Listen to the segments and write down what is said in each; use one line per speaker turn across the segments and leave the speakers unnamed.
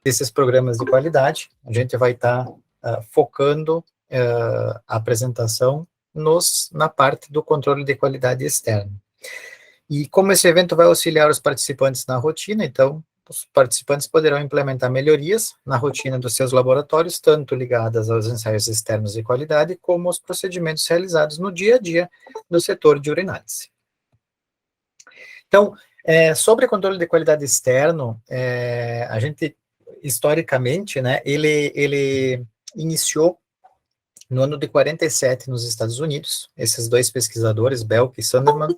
desses programas de qualidade, a gente vai estar focando a apresentação na parte do controle de qualidade externo. E como esse evento vai auxiliar os participantes na rotina, então, os participantes poderão implementar melhorias na rotina dos seus laboratórios, tanto ligadas aos ensaios externos de qualidade, como aos procedimentos realizados no dia a dia do setor de urinálise. Então, sobre controle de qualidade externo, a gente, historicamente, né, ele iniciou no ano de 47 nos Estados Unidos. Esses dois pesquisadores, Belk e Sunderman,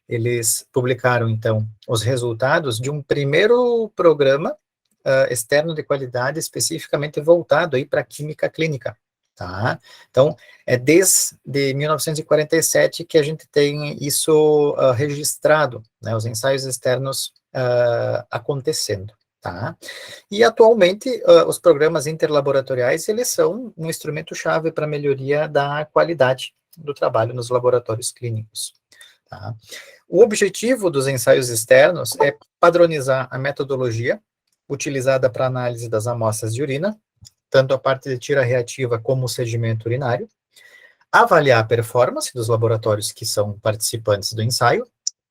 eles publicaram, então, os resultados de um primeiro programa externo de qualidade especificamente voltado aí para química clínica, tá? Então, é desde 1947 que a gente tem isso registrado, né, os ensaios externos acontecendo, tá? E, atualmente, os programas interlaboratoriais, eles são um instrumento-chave para a melhoria da qualidade do trabalho nos laboratórios clínicos, tá? O objetivo dos ensaios externos é padronizar a metodologia utilizada para análise das amostras de urina, tanto a parte de tira reativa como o sedimento urinário, avaliar a performance dos laboratórios que são participantes do ensaio,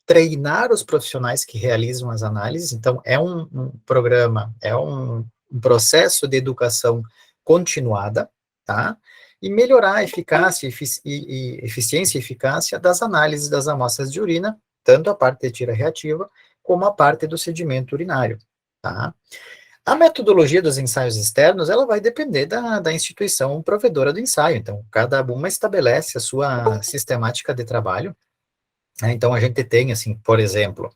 treinar os profissionais que realizam as análises, então é um programa, é um processo de educação continuada, tá? E melhorar a eficácia, eficiência e eficácia das análises das amostras de urina, tanto a parte de tira reativa, como a parte do sedimento urinário, tá? A metodologia dos ensaios externos, ela vai depender da instituição provedora do ensaio, então, cada uma estabelece a sua sistemática de trabalho, né? Então, a gente tem, assim, por exemplo,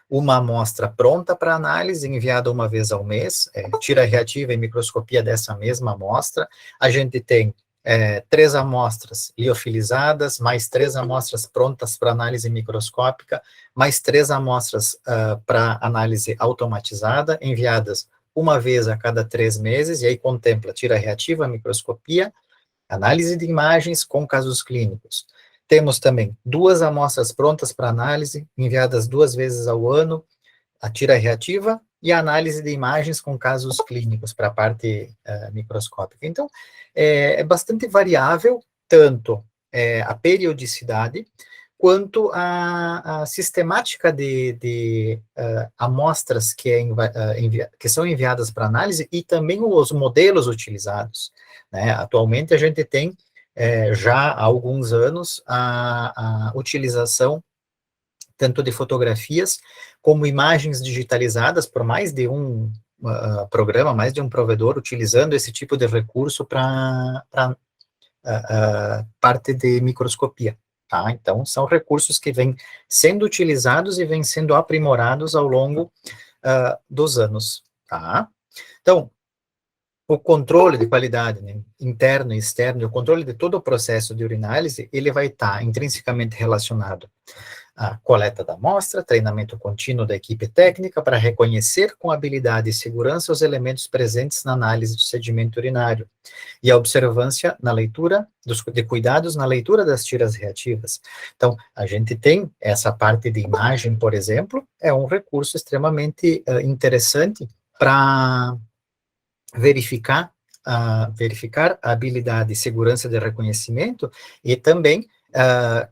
uma amostra pronta para análise, enviada uma vez ao mês, tira reativa e microscopia dessa mesma amostra. A gente tem 3 amostras liofilizadas, mais 3 amostras prontas para análise microscópica, mais 3 amostras para análise automatizada, enviadas uma vez a cada 3 meses, e aí contempla tira reativa, microscopia, análise de imagens com casos clínicos. Temos também 2 amostras prontas para análise, enviadas 2 vezes ao ano, a tira reativa e a análise de imagens com casos clínicos para a parte microscópica. Então, é bastante variável, tanto a periodicidade, quanto a sistemática de amostras que são enviadas para análise e também os modelos utilizados, né? Atualmente, a gente tem já há alguns anos a utilização tanto de fotografias como imagens digitalizadas por mais de um programa, mais de um provedor, utilizando esse tipo de recurso para parte de microscopia, tá? Então, são recursos que vêm sendo utilizados e vêm sendo aprimorados ao longo dos anos, tá? Então, o controle de qualidade, né, interno e externo, o controle de todo o processo de urinálise, ele vai estar intrinsecamente relacionado à coleta da amostra, treinamento contínuo da equipe técnica para reconhecer com habilidade e segurança os elementos presentes na análise do sedimento urinário, e a observância na leitura, de cuidados na leitura das tiras reativas. Então, a gente tem essa parte de imagem, por exemplo, é um recurso extremamente interessante para verificar a habilidade e segurança de reconhecimento e também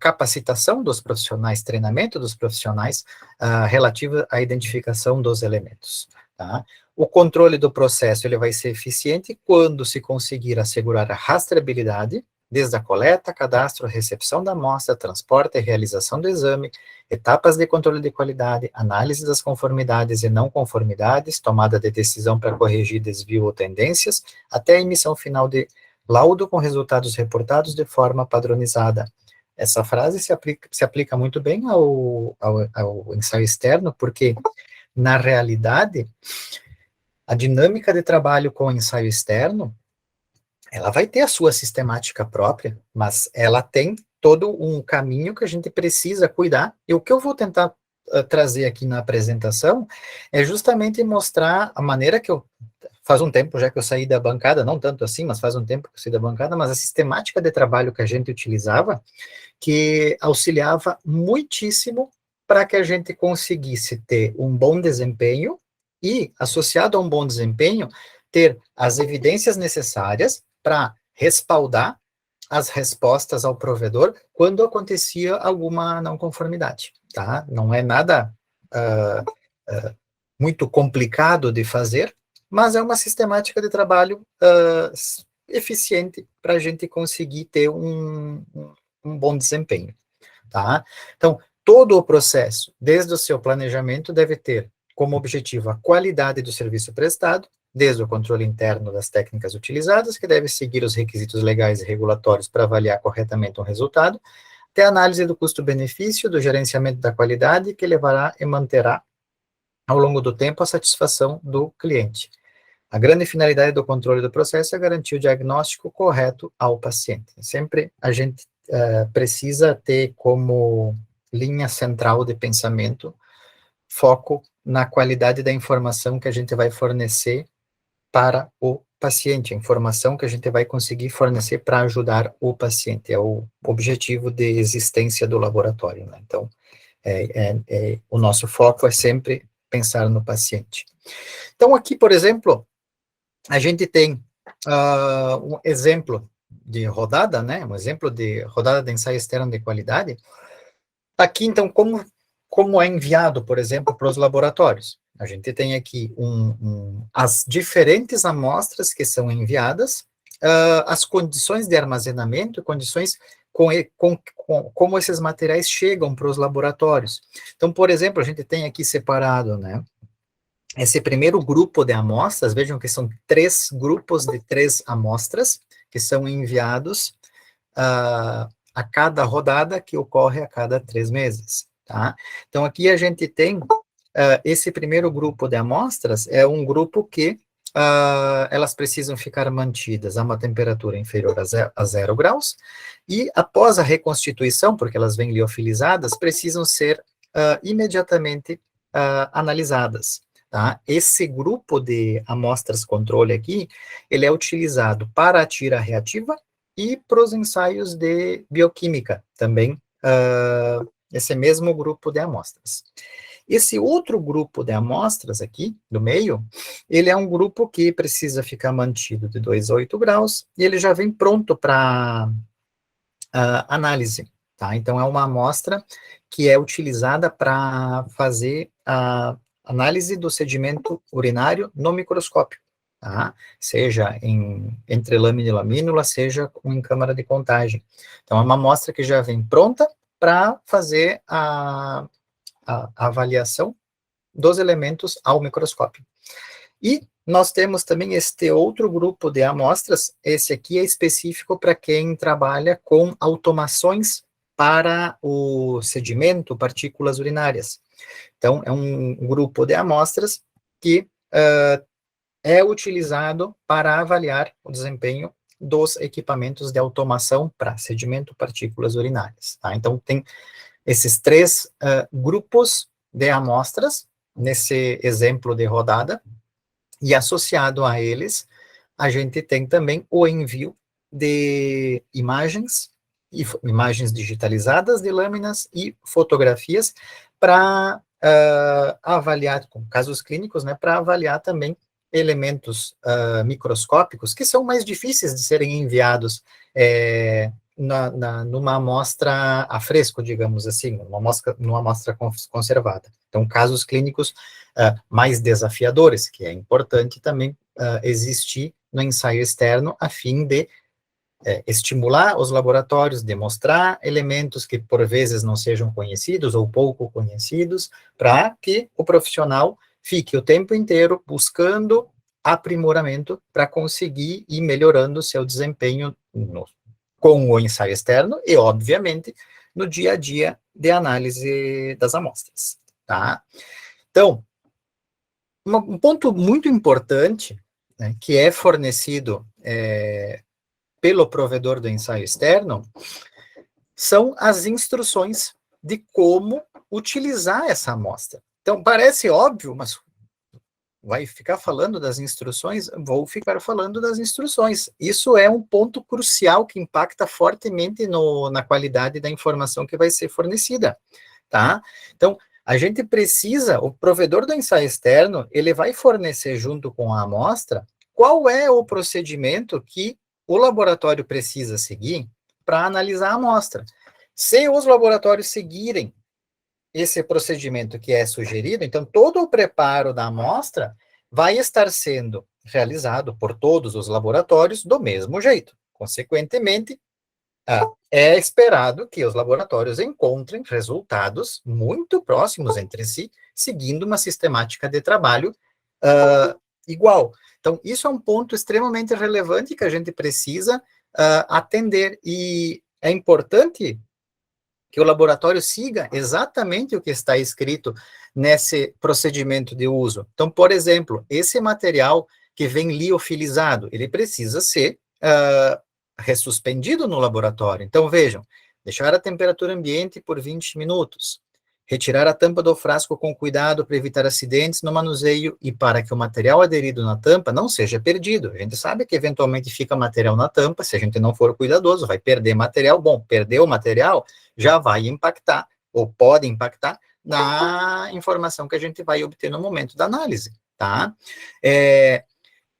capacitação dos profissionais, treinamento dos profissionais relativo à identificação dos elementos, tá? O controle do processo ele vai ser eficiente quando se conseguir assegurar a rastreabilidade, desde a coleta, cadastro, recepção da amostra, transporte e realização do exame, etapas de controle de qualidade, análise das conformidades e não conformidades, tomada de decisão para corrigir desvio ou tendências, até a emissão final de laudo com resultados reportados de forma padronizada. Essa frase se aplica muito bem ao ensaio externo, porque, na realidade, a dinâmica de trabalho com o ensaio externo, ela vai ter a sua sistemática própria, mas ela tem todo um caminho que a gente precisa cuidar, e o que eu vou tentar trazer aqui na apresentação é justamente mostrar a maneira que faz um tempo já que eu saí da bancada, não tanto assim, mas faz um tempo que eu saí da bancada, mas a sistemática de trabalho que a gente utilizava, que auxiliava muitíssimo para que a gente conseguisse ter um bom desempenho e, associado a um bom desempenho, ter as evidências necessárias para respaldar as respostas ao provedor quando acontecia alguma não conformidade, tá? Não é nada muito complicado de fazer, mas é uma sistemática de trabalho eficiente para a gente conseguir ter um bom desempenho, tá? Então, todo o processo, desde o seu planejamento, deve ter como objetivo a qualidade do serviço prestado, desde o controle interno das técnicas utilizadas, que deve seguir os requisitos legais e regulatórios para avaliar corretamente um resultado, até a análise do custo-benefício, do gerenciamento da qualidade, que levará e manterá, ao longo do tempo, a satisfação do cliente. A grande finalidade do controle do processo é garantir o diagnóstico correto ao paciente. Sempre a gente precisa ter como linha central de pensamento foco na qualidade da informação que a gente vai fornecer para o paciente, a informação que a gente vai conseguir fornecer para ajudar o paciente, é o objetivo de existência do laboratório, né? Então, o nosso foco é sempre pensar no paciente. Então, aqui, por exemplo, a gente tem um exemplo de rodada, né? Um exemplo de rodada de ensaio externo de qualidade. Aqui, então, como é enviado, por exemplo, para os laboratórios? A gente tem aqui as diferentes amostras que são enviadas, as condições de armazenamento, condições como esses materiais chegam para os laboratórios. Então, por exemplo, a gente tem aqui separado, né, esse primeiro grupo de amostras, vejam que são 3 grupos de 3 amostras, que são enviados a cada rodada, que ocorre a cada 3 meses, tá? Então, aqui a gente tem esse primeiro grupo de amostras, é um grupo que elas precisam ficar mantidas a uma temperatura inferior a 0 graus, e após a reconstituição, porque elas vêm liofilizadas, precisam ser imediatamente analisadas, tá? Esse grupo de amostras controle aqui, ele é utilizado para a tira reativa e para os ensaios de bioquímica, também, esse mesmo grupo de amostras. Esse outro grupo de amostras aqui, do meio, ele é um grupo que precisa ficar mantido de 2 a 8 graus, e ele já vem pronto para análise, tá? Então, é uma amostra que é utilizada para fazer a análise do sedimento urinário no microscópio, tá? Seja entre lâmina e lamínula, seja em câmara de contagem. Então, é uma amostra que já vem pronta para fazer a avaliação dos elementos ao microscópio. E nós temos também este outro grupo de amostras, esse aqui é específico para quem trabalha com automações para o sedimento, partículas urinárias. Então, é um grupo de amostras que é utilizado para avaliar o desempenho dos equipamentos de automação para sedimento, partículas urinárias, tá? Então, tem esses 3 grupos de amostras, nesse exemplo de rodada, e associado a eles, a gente tem também o envio de imagens digitalizadas de lâminas e fotografias para avaliar, com casos clínicos, né, para avaliar também elementos microscópicos que são mais difíceis de serem enviados numa amostra a fresco, digamos assim, numa amostra conservada. Então, casos clínicos mais desafiadores, que é importante também existir no ensaio externo, a fim de estimular os laboratórios, demonstrar elementos que por vezes não sejam conhecidos ou pouco conhecidos, para que o profissional fique o tempo inteiro buscando aprimoramento para conseguir ir melhorando seu desempenho com o ensaio externo e, obviamente, no dia a dia de análise das amostras, tá? Então, um ponto muito importante, né, que é fornecido pelo provedor do ensaio externo, são as instruções de como utilizar essa amostra. Então, parece óbvio, mas vai ficar falando das instruções? Vou ficar falando das instruções. Isso é um ponto crucial que impacta fortemente na qualidade da informação que vai ser fornecida, tá? Então, a gente precisa, o provedor do ensaio externo, ele vai fornecer junto com a amostra qual é o procedimento que o laboratório precisa seguir para analisar a amostra. Se os laboratórios seguirem esse procedimento que é sugerido, então todo o preparo da amostra vai estar sendo realizado por todos os laboratórios do mesmo jeito. Consequentemente, é esperado que os laboratórios encontrem resultados muito próximos entre si, seguindo uma sistemática de trabalho igual. Então, isso é um ponto extremamente relevante que a gente precisa atender, e é importante que o laboratório siga exatamente o que está escrito nesse procedimento de uso. Então, por exemplo, esse material que vem liofilizado, ele precisa ser ressuspendido no laboratório. Então, vejam, deixar a temperatura ambiente por 20 minutos, retirar a tampa do frasco com cuidado para evitar acidentes no manuseio e para que o material aderido na tampa não seja perdido. A gente sabe que eventualmente fica material na tampa, se a gente não for cuidadoso, vai perder material. Bom, perdeu o material, já vai impactar, ou pode impactar, na informação que a gente vai obter no momento da análise, tá?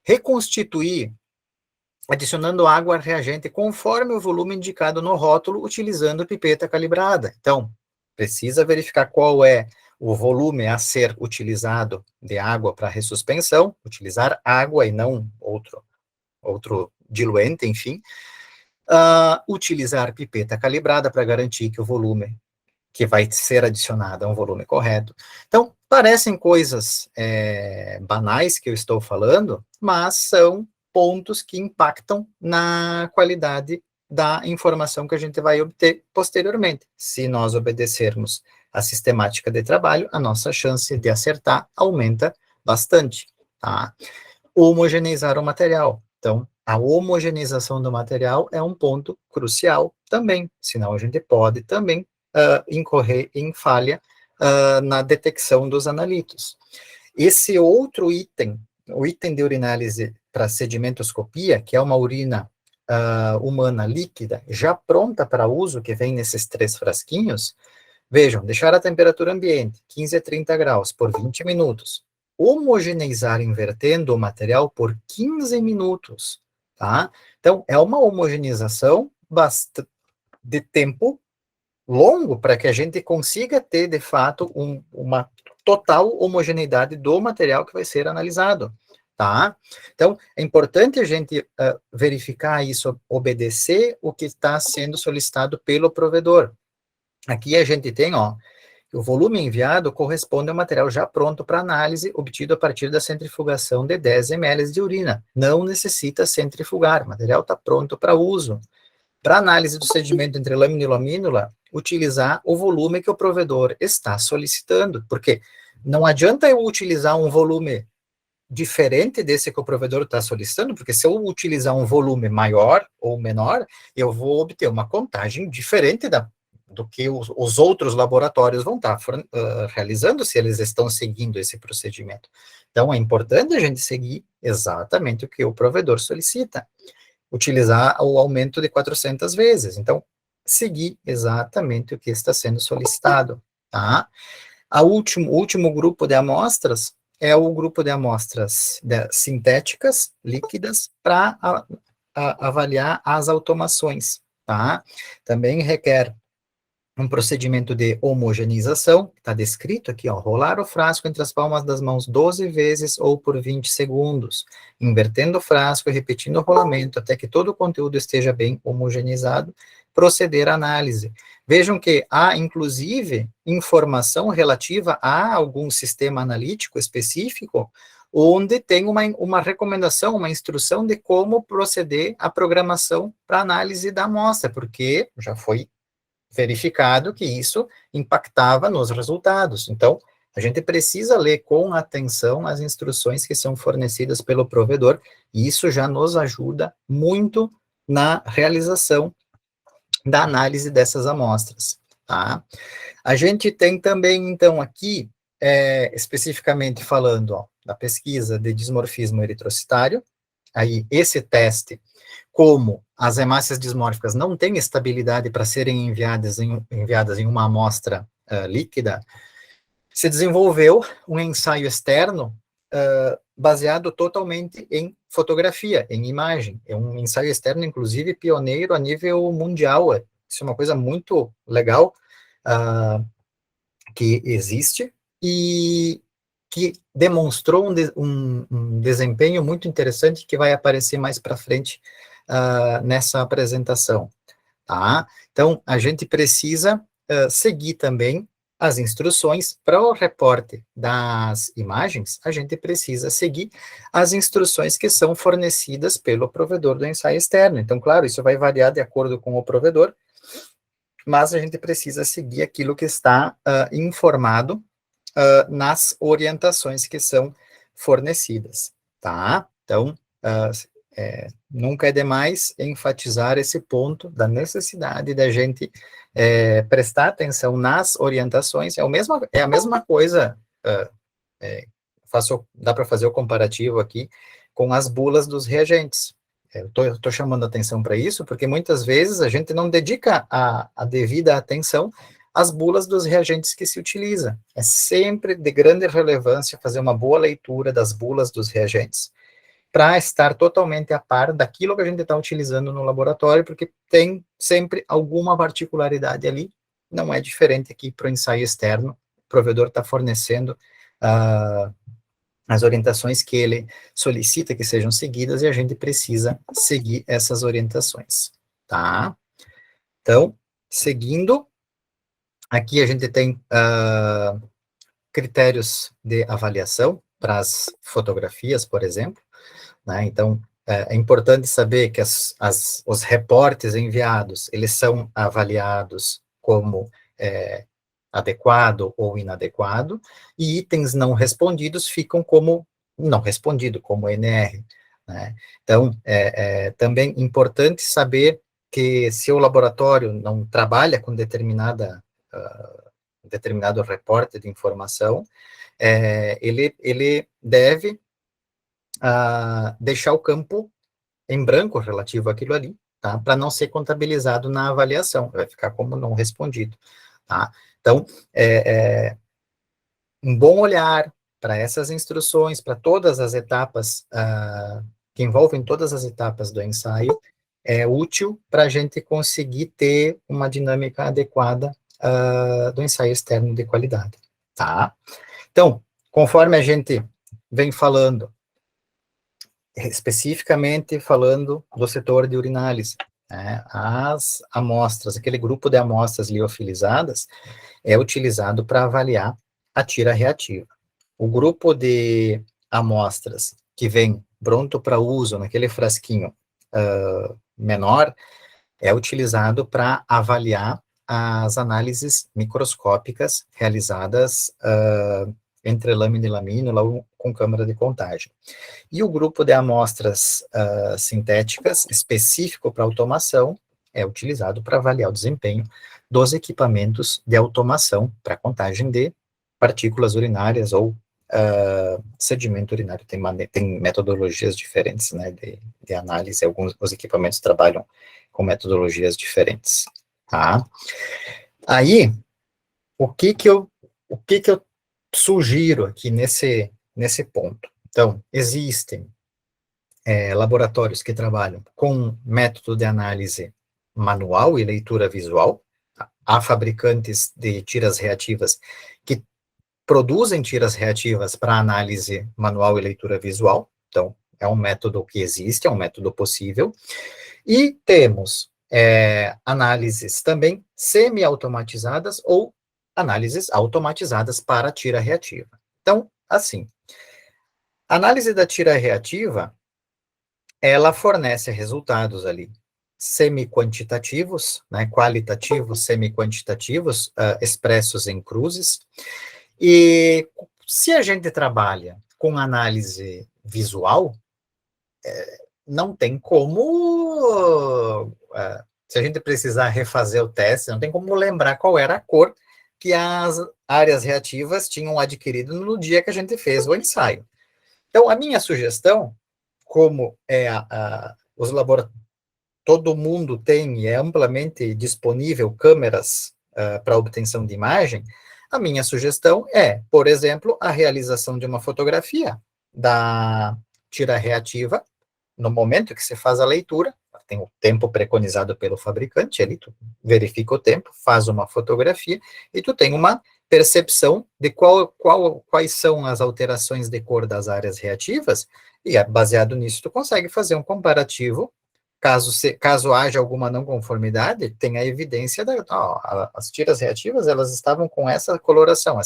Reconstituir, adicionando água reagente conforme o volume indicado no rótulo, utilizando pipeta calibrada. Então, precisa verificar qual é o volume a ser utilizado de água para ressuspensão, utilizar água e não outro diluente, enfim. Utilizar pipeta calibrada para garantir que o volume que vai ser adicionado é um volume correto. Então, parecem coisas banais que eu estou falando, mas são pontos que impactam na qualidade da informação que a gente vai obter posteriormente. Se nós obedecermos a sistemática de trabalho, a nossa chance de acertar aumenta bastante, tá? Homogeneizar o material. Então, a homogeneização do material é um ponto crucial também, senão a gente pode também incorrer em falha na detecção dos analitos. Esse outro item, o item de urinálise para sedimentoscopia, que é uma urina humana líquida, já pronta para uso, que vem nesses 3 frasquinhos, vejam, deixar a temperatura ambiente, 15 a 30 graus, por 20 minutos. Homogeneizar invertendo o material por 15 minutos, tá? Então, é uma homogeneização de tempo longo para que a gente consiga ter, de fato, uma total homogeneidade do material que vai ser analisado, tá? Então, é importante a gente verificar isso, obedecer o que está sendo solicitado pelo provedor. Aqui a gente tem, ó, o volume enviado corresponde ao material já pronto para análise, obtido a partir da centrifugação de 10 ml de urina. Não necessita centrifugar, o material está pronto para uso. Para análise do sedimento entre lâmina e lamínula, utilizar o volume que o provedor está solicitando, porque não adianta eu utilizar um volume diferente desse que o provedor está solicitando, porque se eu utilizar um volume maior ou menor, eu vou obter uma contagem diferente do que os outros laboratórios vão estar realizando, se eles estão seguindo esse procedimento. Então, é importante a gente seguir exatamente o que o provedor solicita, utilizar o aumento de 400 vezes. Então, seguir exatamente o que está sendo solicitado, tá? O último grupo de amostras é o grupo de amostras sintéticas, líquidas, para avaliar as automações, tá? Também requer um procedimento de homogeneização, está descrito aqui, ó, rolar o frasco entre as palmas das mãos 12 vezes ou por 20 segundos, invertendo o frasco e repetindo o rolamento até que todo o conteúdo esteja bem homogeneizado, proceder à análise. Vejam que há, inclusive, informação relativa a algum sistema analítico específico, onde tem uma recomendação, uma instrução de como proceder à programação para análise da amostra, porque já foi verificado que isso impactava nos resultados. Então, a gente precisa ler com atenção as instruções que são fornecidas pelo provedor, e isso já nos ajuda muito na realização da análise dessas amostras, tá? A gente tem também, então, aqui, especificamente falando, ó, da pesquisa de dismorfismo eritrocitário, aí esse teste, como as hemácias dismórficas não têm estabilidade para serem enviadas em uma amostra líquida, se desenvolveu um ensaio externo baseado totalmente em fotografia, em imagem. É um ensaio externo, inclusive, pioneiro a nível mundial. Isso é uma coisa muito legal que existe e que demonstrou um desempenho muito interessante que vai aparecer mais para frente nessa apresentação. Tá? Então, a gente precisa seguir também as instruções para o reporte das imagens, a gente precisa seguir as instruções que são fornecidas pelo provedor do ensaio externo. Então, claro, isso vai variar de acordo com o provedor, mas a gente precisa seguir aquilo que está informado nas orientações que são fornecidas, tá? Então, nunca é demais enfatizar esse ponto da necessidade da gente prestar atenção nas orientações. É a mesma coisa, dá para fazer o comparativo aqui com as bulas dos reagentes. Eu estou chamando atenção para isso, porque muitas vezes a gente não dedica a devida atenção às bulas dos reagentes que se utiliza. É sempre de grande relevância fazer uma boa leitura das bulas dos reagentes, para estar totalmente a par daquilo que a gente está utilizando no laboratório, porque tem sempre alguma particularidade ali, não é diferente aqui para o ensaio externo, o provedor está fornecendo as orientações que ele solicita que sejam seguidas e a gente precisa seguir essas orientações, tá? Então, seguindo, aqui a gente tem critérios de avaliação para as fotografias, por exemplo, né? Então, é importante saber que os reportes enviados, eles são avaliados como adequado ou inadequado, e itens não respondidos ficam como não respondido, como NR, né? Então, também importante saber que se o laboratório não trabalha com determinado reporte de informação, ele deve deixar o campo em branco relativo àquilo ali, tá? Para não ser contabilizado na avaliação, vai ficar como não respondido, tá? Então, um bom olhar para essas instruções, para todas as etapas, que envolvem todas as etapas do ensaio, é útil para a gente conseguir ter uma dinâmica adequada do ensaio externo de qualidade, tá? Então, conforme a gente vem falando, especificamente falando do setor de urinálise, né, as amostras, aquele grupo de amostras liofilizadas, é utilizado para avaliar a tira reativa. O grupo de amostras que vem pronto para uso naquele frasquinho menor é utilizado para avaliar as análises microscópicas realizadas entre lâmina e lamínula ou com câmara de contagem. E o grupo de amostras sintéticas, específico para automação, é utilizado para avaliar o desempenho dos equipamentos de automação para contagem de partículas urinárias ou sedimento urinário. Tem metodologias diferentes, né, de análise. Os equipamentos trabalham com metodologias diferentes, tá? Aí, o que que eu sugiro aqui nesse ponto? Então, existem laboratórios que trabalham com método de análise manual e leitura visual. Há fabricantes de tiras reativas que produzem tiras reativas para análise manual e leitura visual. Então, é um método que existe, é um método possível. E temos análises também semi-automatizadas ou análises automatizadas para tira reativa. Então, assim, a análise da tira reativa, ela fornece resultados ali semi-quantitativos, né, qualitativos, semi-quantitativos, expressos em cruzes, e se a gente trabalha com análise visual, não tem como, se a gente precisar refazer o teste, não tem como lembrar qual era a cor que as áreas reativas tinham adquirido no dia que a gente fez o ensaio. Então, a minha sugestão, como os laboratórios, todo mundo tem e é amplamente disponível câmeras para obtenção de imagem, a minha sugestão é, por exemplo, a realização de uma fotografia da tira reativa, no momento que você faz a leitura, tem o tempo preconizado pelo fabricante, ali tu verifica o tempo, faz uma fotografia, e tu tem uma percepção de quais são as alterações de cor das áreas reativas, e baseado nisso tu consegue fazer um comparativo. Caso haja alguma não conformidade, tem a evidência as tiras reativas, elas estavam com essa coloração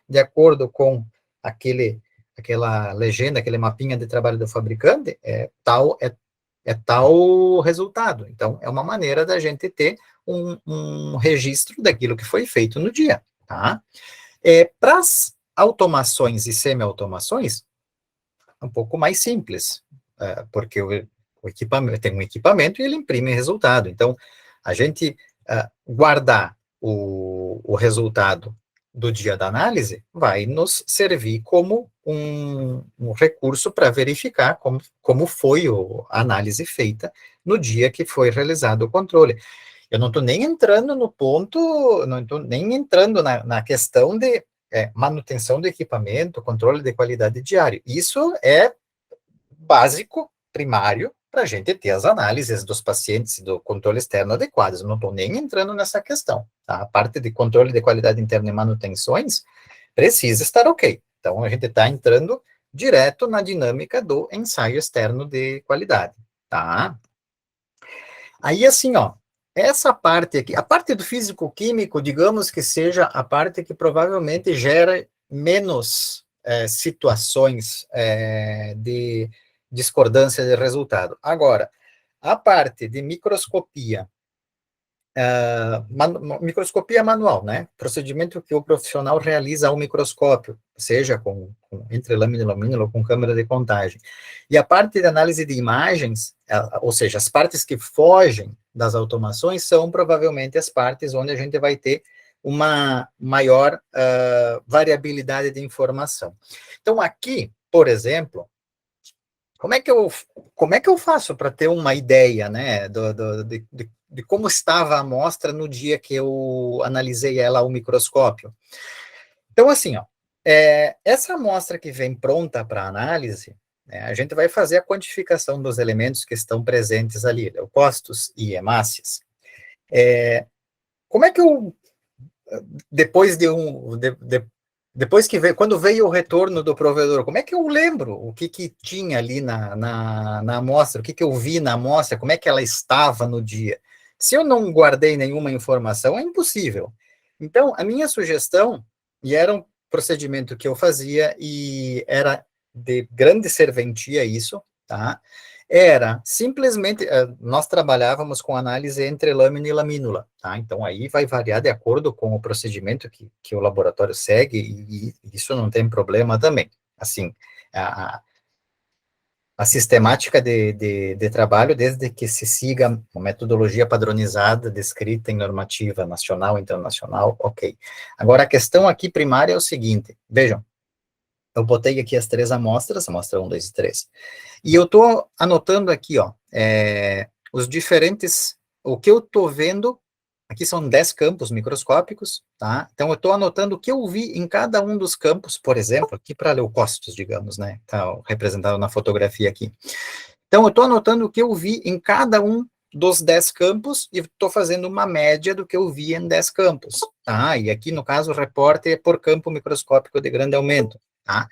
de acordo com aquela legenda, aquele mapinha de trabalho do fabricante, é tal resultado. Então, é uma maneira da gente ter um registro daquilo que foi feito no dia, tá? Para as automações e semi-automações, um pouco mais simples, porque o equipamento tem um equipamento e ele imprime resultado. Então, a gente guardar o resultado do dia da análise vai nos servir como um recurso para verificar como foi a análise feita no dia que foi realizado o controle. Eu não estou nem entrando no ponto, não estou nem entrando na questão de manutenção do equipamento, controle de qualidade diário. Isso é básico, primário, para a gente ter as análises dos pacientes e do controle externo adequados. Eu não estou nem entrando nessa questão. Tá? A parte de controle de qualidade interna e manutenções precisa estar ok. Então, a gente está entrando direto na dinâmica do ensaio externo de qualidade. Tá? Aí, assim, ó, essa parte aqui, a parte do físico-químico, digamos que seja a parte que provavelmente gera menos situações de discordância de resultado. Agora, a parte de microscopia, microscopia manual, né? Procedimento que o profissional realiza ao microscópio, seja entre lâmina e lamínula ou com câmera de contagem. E a parte de análise de imagens, ou seja, as partes que fogem das automações são provavelmente as partes onde a gente vai ter uma maior variabilidade de informação. Então, aqui, por exemplo, como é que eu faço para ter uma ideia, né, de como estava a amostra no dia que eu analisei ela ao microscópio? Então, assim, ó, essa amostra que vem pronta para análise, né, a gente vai fazer a quantificação dos elementos que estão presentes ali, leucócitos e hemácias. Como é que eu, depois depois que veio, quando veio o retorno do provedor, como é que eu lembro o que tinha ali na amostra, o que eu vi na amostra, como é que ela estava no dia? Se eu não guardei nenhuma informação, é impossível. Então, a minha sugestão, e era um procedimento que eu fazia, e era de grande serventia isso, tá? Era simplesmente, nós trabalhávamos com análise entre lâmina e lamínula, tá? Então, aí vai variar de acordo com o procedimento que o laboratório segue, e isso não tem problema também. Assim, a sistemática de trabalho, desde que se siga uma metodologia padronizada, descrita em normativa nacional e internacional, ok. Agora, a questão aqui primária é o seguinte, vejam, eu botei aqui as 3 amostras, amostra 1, 2 e 3, e eu estou anotando aqui, ó, os diferentes, o que eu estou vendo, aqui são 10 campos microscópicos, tá? Então, eu estou anotando o que eu vi em cada um dos campos, por exemplo, aqui para leucócitos, digamos, né? Tá representado na fotografia aqui. Então, eu estou anotando o que eu vi em cada um dos 10 campos e estou fazendo uma média do que eu vi em 10 campos, tá? E aqui, no caso, o reporte é por campo microscópico de grande aumento, tá?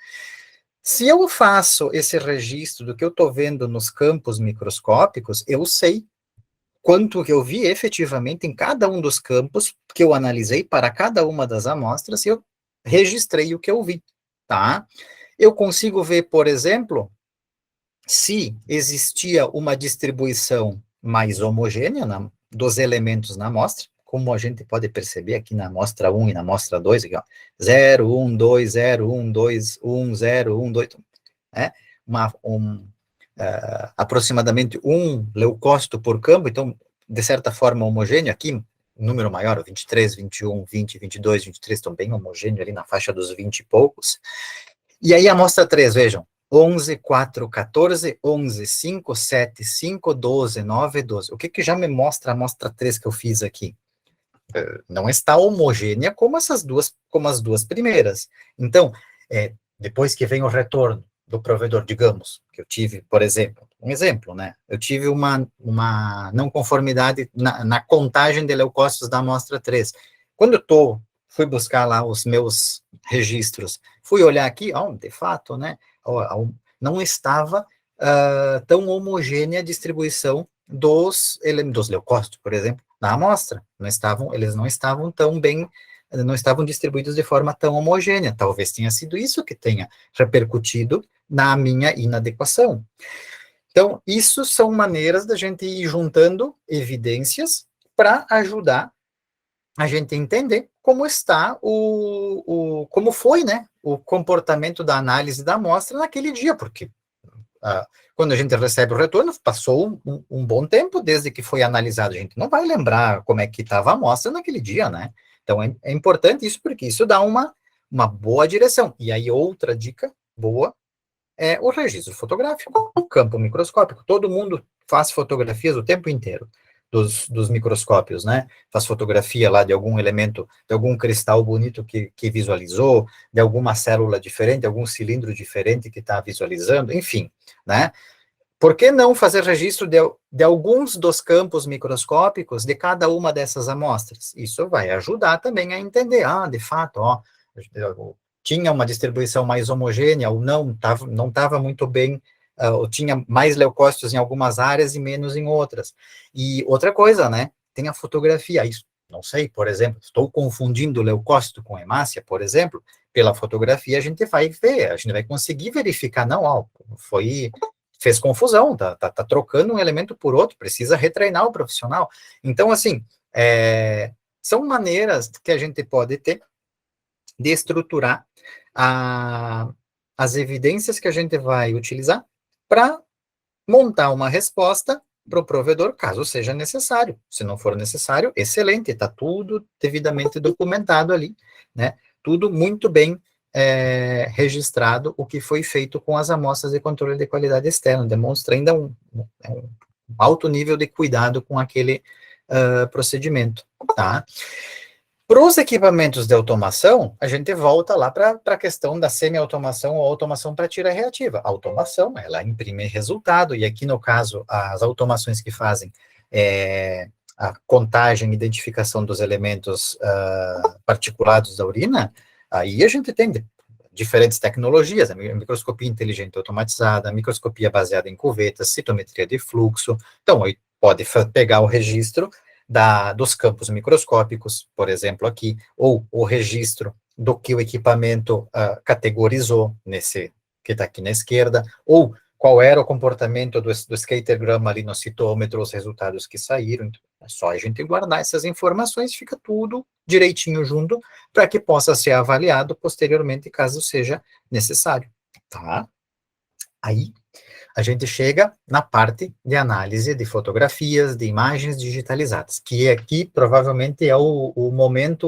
Se eu faço esse registro do que eu estou vendo nos campos microscópicos, eu sei quanto que eu vi efetivamente em cada um dos campos que eu analisei para cada uma das amostras, e eu registrei o que eu vi, tá? Eu consigo ver, por exemplo, se existia uma distribuição mais homogênea dos elementos na amostra, como a gente pode perceber aqui na amostra 1 e na amostra 2, aqui, ó, 0, 1, 2, 0, 1, 2, 1, 0, 1, 2, né? Aproximadamente um leucócito por campo, então, de certa forma, homogêneo aqui, número maior, 23, 21, 20, 22, 23, estão bem homogêneo ali na faixa dos 20 e poucos. E aí a amostra 3, vejam, 11, 4, 14, 11, 5, 7, 5, 12, 9, 12. O que já me mostra a amostra 3 que eu fiz aqui? não está homogênea como como as duas primeiras. Então, depois que vem o retorno do provedor, digamos, que eu tive, por exemplo, um exemplo, né? Eu tive uma não conformidade na contagem de leucócitos da amostra 3. Quando fui buscar lá os meus registros, fui olhar aqui, de fato, né? Não estava tão homogênea a distribuição dos leucócitos, por exemplo, na amostra. Eles não estavam tão bem, não estavam distribuídos de forma tão homogênea. Talvez tenha sido isso que tenha repercutido na minha inadequação. Então, isso são maneiras da gente ir juntando evidências para ajudar a gente entender como está como foi, né, o comportamento da análise da amostra naquele dia, porque quando a gente recebe o retorno, passou um bom tempo desde que foi analisado, a gente não vai lembrar como é que estava a amostra naquele dia, né? Então, é importante isso, porque isso dá uma boa direção. E aí, outra dica boa é o registro fotográfico, o campo microscópico. Todo mundo faz fotografias o tempo inteiro dos microscópios, né? Faz fotografia lá de algum elemento, de algum cristal bonito que visualizou, de alguma célula diferente, algum cilindro diferente que está visualizando, enfim, né? Por que não fazer registro de alguns dos campos microscópicos de cada uma dessas amostras? Isso vai ajudar também a entender, de fato, tinha uma distribuição mais homogênea, ou não estava muito bem, ou tinha mais leucócitos em algumas áreas e menos em outras. E outra coisa, né, tem a fotografia, isso, não sei, por exemplo, estou confundindo leucócito com hemácia, por exemplo, pela fotografia a gente vai ver, a gente vai conseguir verificar, não, fez confusão, tá trocando um elemento por outro, precisa retreinar o profissional. Então, assim, são maneiras que a gente pode ter de estruturar as evidências que a gente vai utilizar para montar uma resposta para o provedor, caso seja necessário. Se não for necessário, excelente, está tudo devidamente documentado ali, né? Tudo muito bem registrado o que foi feito com as amostras de controle de qualidade externo, demonstra ainda um alto nível de cuidado com aquele procedimento, tá? Para os equipamentos de automação, a gente volta lá para a questão da semi-automação ou automação para tira reativa. A automação, ela imprime resultado, e aqui no caso, as automações que fazem a contagem e identificação dos elementos particulados da urina, aí a gente tem diferentes tecnologias, a microscopia inteligente automatizada, a microscopia baseada em cuvetas, citometria de fluxo. Então, aí pode pegar o registro dos campos microscópicos, por exemplo, aqui, ou o registro do que o equipamento categorizou, que está aqui na esquerda, ou qual era o comportamento do skatergrama ali no citômetro, os resultados que saíram. Então, é só a gente guardar essas informações, fica tudo direitinho junto, para que possa ser avaliado posteriormente, caso seja necessário, tá? Aí, a gente chega na parte de análise de fotografias, de imagens digitalizadas, que aqui provavelmente é o momento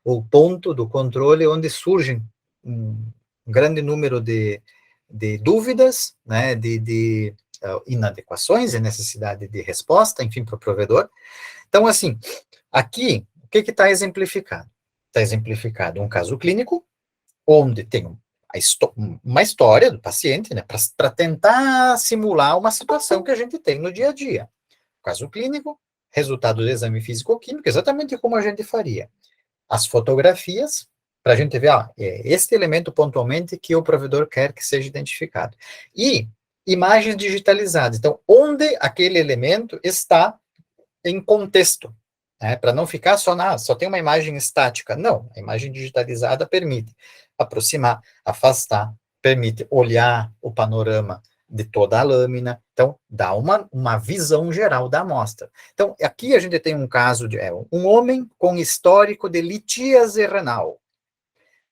o ponto do controle onde surgem um grande número de dúvidas, né, de inadequações e necessidade de resposta, enfim, para o provedor. Então, assim, aqui, o que está exemplificado? Está exemplificado um caso clínico, onde tem uma história do paciente, né, para tentar simular uma situação que a gente tem no dia a dia. Caso clínico, resultado do exame físico-químico, exatamente como a gente faria. As fotografias, para a gente ver, é este elemento pontualmente que o provedor quer que seja identificado. E imagens digitalizadas. Então, onde aquele elemento está em contexto, né, para não ficar só tem uma imagem estática. Não, a imagem digitalizada permite aproximar, afastar, permite olhar o panorama de toda a lâmina, então dá uma visão geral da amostra. Então, aqui a gente tem um caso de um homem com histórico de litíase renal,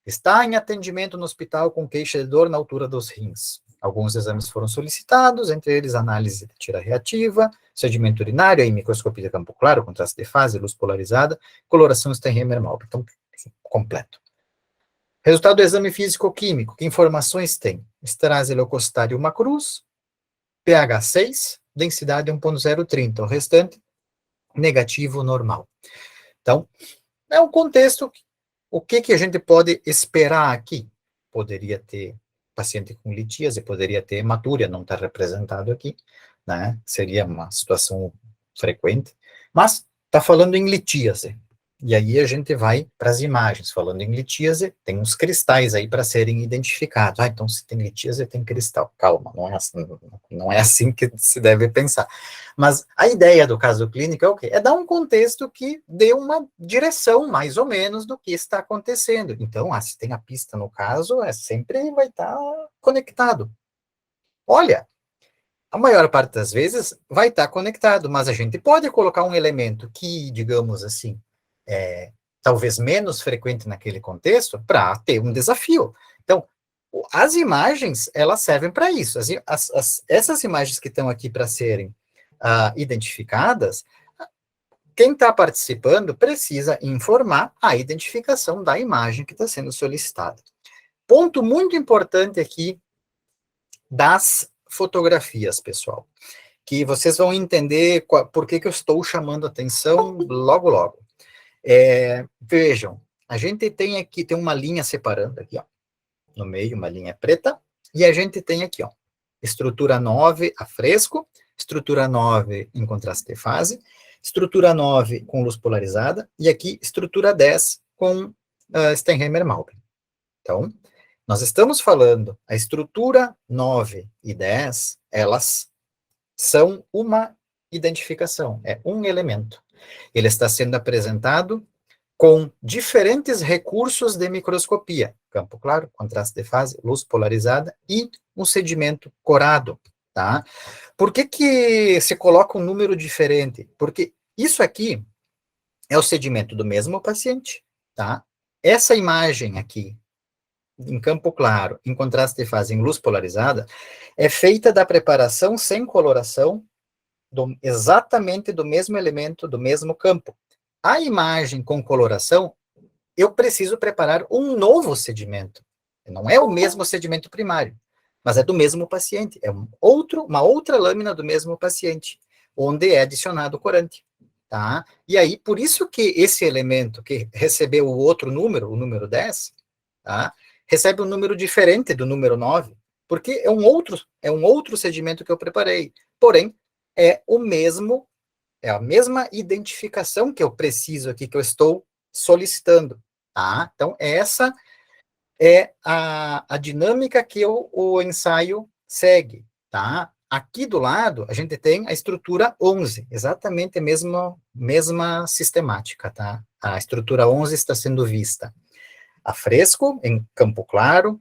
está em atendimento no hospital com queixa de dor na altura dos rins. Alguns exames foram solicitados, entre eles análise de tira reativa, sedimento urinário, aí microscopia de campo claro, contraste de fase, luz polarizada, coloração Steinheimer-Malm. Então, completo. Resultado do exame físico-químico, que informações tem? Esterase leucocitária uma cruz, pH 6, densidade 1.030, o restante negativo normal. Então, é um contexto, o que a gente pode esperar aqui? Poderia ter paciente com litíase, poderia ter hematúria, não está representado aqui, né? Seria uma situação frequente, mas está falando em litíase. E aí a gente vai para as imagens, falando em litíase, tem uns cristais aí para serem identificados. Ah, então se tem litíase, tem cristal. Calma, não é assim que se deve pensar. Mas a ideia do caso clínico é o quê? É dar um contexto que dê uma direção, mais ou menos, do que está acontecendo. Então, se tem a pista no caso, sempre vai estar conectado. Olha, a maior parte das vezes vai estar conectado, mas a gente pode colocar um elemento que, digamos assim, talvez menos frequente naquele contexto, para ter um desafio. Então, as imagens, elas servem para isso. Essas imagens que estão aqui para serem identificadas, quem está participando precisa informar a identificação da imagem que está sendo solicitada. Ponto muito importante aqui das fotografias, pessoal, que vocês vão entender por que eu estou chamando atenção logo, logo. Vejam, a gente tem aqui, tem uma linha separando aqui, ó, no meio, uma linha preta, e a gente tem aqui, ó, estrutura 9 a fresco, estrutura 9 em contraste de fase, estrutura 9 com luz polarizada, e aqui estrutura 10 com Steinheimer-Malbim. Então, nós estamos falando, a estrutura 9 e 10, elas são uma identificação, é um elemento. Ele está sendo apresentado com diferentes recursos de microscopia, campo claro, contraste de fase, luz polarizada e um sedimento corado, tá? Por que se coloca um número diferente? Porque isso aqui é o sedimento do mesmo paciente, tá? Essa imagem aqui, em campo claro, em contraste de fase, em luz polarizada, é feita da preparação sem coloração, exatamente do mesmo elemento, do mesmo campo. A imagem com coloração, eu preciso preparar um novo sedimento. Não é o mesmo sedimento primário, mas é do mesmo paciente. É uma outra lâmina do mesmo paciente, onde é adicionado corante. Tá? E aí, por isso que esse elemento que recebeu o outro número, o número 10, tá? Recebe um número diferente do número 9, porque é um outro sedimento que eu preparei. Porém, é a mesma identificação que eu preciso aqui, que eu estou solicitando, tá? Então, essa é a dinâmica que o ensaio segue, tá? Aqui do lado, a gente tem a estrutura 11, exatamente a mesma sistemática, tá? A estrutura 11 está sendo vista a fresco, em campo claro,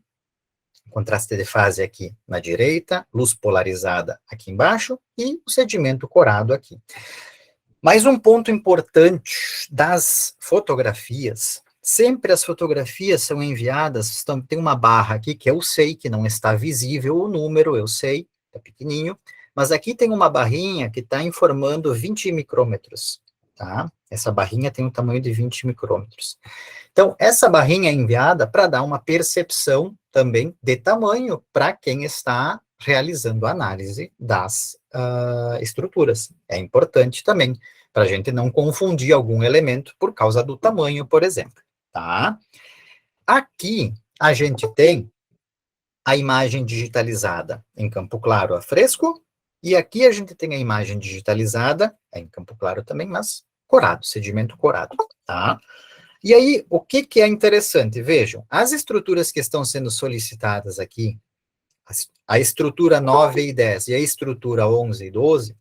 contraste de fase aqui na direita, luz polarizada aqui embaixo, e o sedimento corado aqui. Mais um ponto importante das fotografias, sempre as fotografias são enviadas, tem uma barra aqui que eu sei que não está visível o número, eu sei, está pequenininho, mas aqui tem uma barrinha que está informando 20 micrômetros, tá? Essa barrinha tem um tamanho de 20 micrômetros. Então, essa barrinha é enviada para dar uma percepção também de tamanho para quem está realizando a análise das estruturas. É importante também, para a gente não confundir algum elemento por causa do tamanho, por exemplo, tá? Aqui, a gente tem a imagem digitalizada em campo claro a fresco, e aqui a gente tem a imagem digitalizada, em campo claro também, mas corado, sedimento corado, tá? E aí, o que é interessante? Vejam, as estruturas que estão sendo solicitadas aqui, a estrutura 9 e 10 e a estrutura 11 e 12,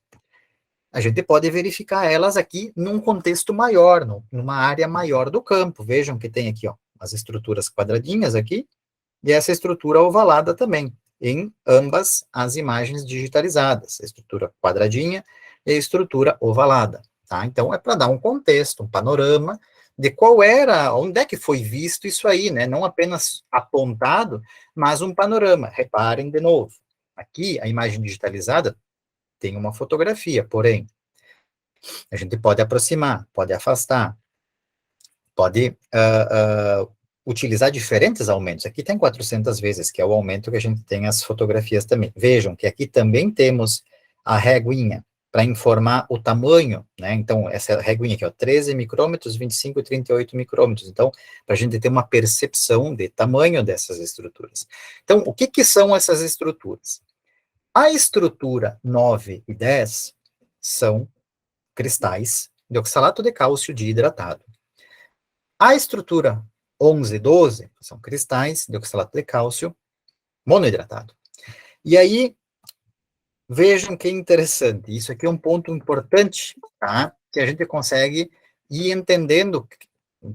a gente pode verificar elas aqui num contexto maior, numa área maior do campo. Vejam que tem aqui, ó, as estruturas quadradinhas aqui, e essa estrutura ovalada também, em ambas as imagens digitalizadas, a estrutura quadradinha e a estrutura ovalada, tá? Então, é para dar um contexto, um panorama de onde é que foi visto isso aí, né? Não apenas apontado, mas um panorama. Reparem de novo, aqui a imagem digitalizada tem uma fotografia, porém, a gente pode aproximar, pode afastar, pode utilizar diferentes aumentos. Aqui tem 400 vezes, que é o aumento que a gente tem as fotografias também. Vejam que aqui também temos a reguinha, para informar o tamanho, né? Então, essa reguinha aqui, ó, 13 micrômetros, 25 e 38 micrômetros. Então, para a gente ter uma percepção de tamanho dessas estruturas. Então, o que que são essas estruturas? A estrutura 9 e 10 são cristais de oxalato de cálcio dihidratado. A estrutura 11 e 12 são cristais de oxalato de cálcio monohidratado. E aí, vejam que interessante, isso aqui é um ponto importante, tá? Que a gente consegue ir entendendo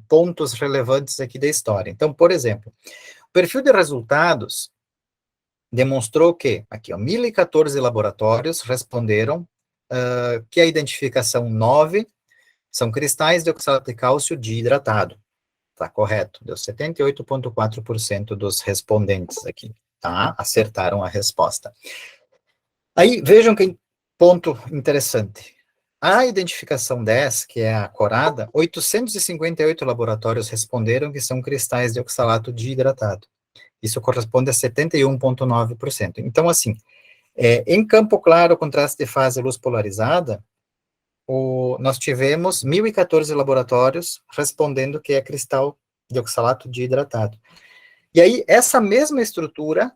pontos relevantes aqui da história. Então, por exemplo, o perfil de resultados demonstrou que, aqui, ó, 1.014 laboratórios responderam que a identificação 9 são cristais de oxalato de cálcio dihidratado. Tá correto, deu 78,4% dos respondentes aqui, tá? Acertaram a resposta. Aí, vejam que ponto interessante. A identificação 10, que é a corada, 858 laboratórios responderam que são cristais de oxalato dihidratado. Isso corresponde a 71,9%. Então, assim, em campo claro, contraste de fase luz polarizada, nós tivemos 1.014 laboratórios respondendo que é cristal de oxalato dihidratado. E aí, essa mesma estrutura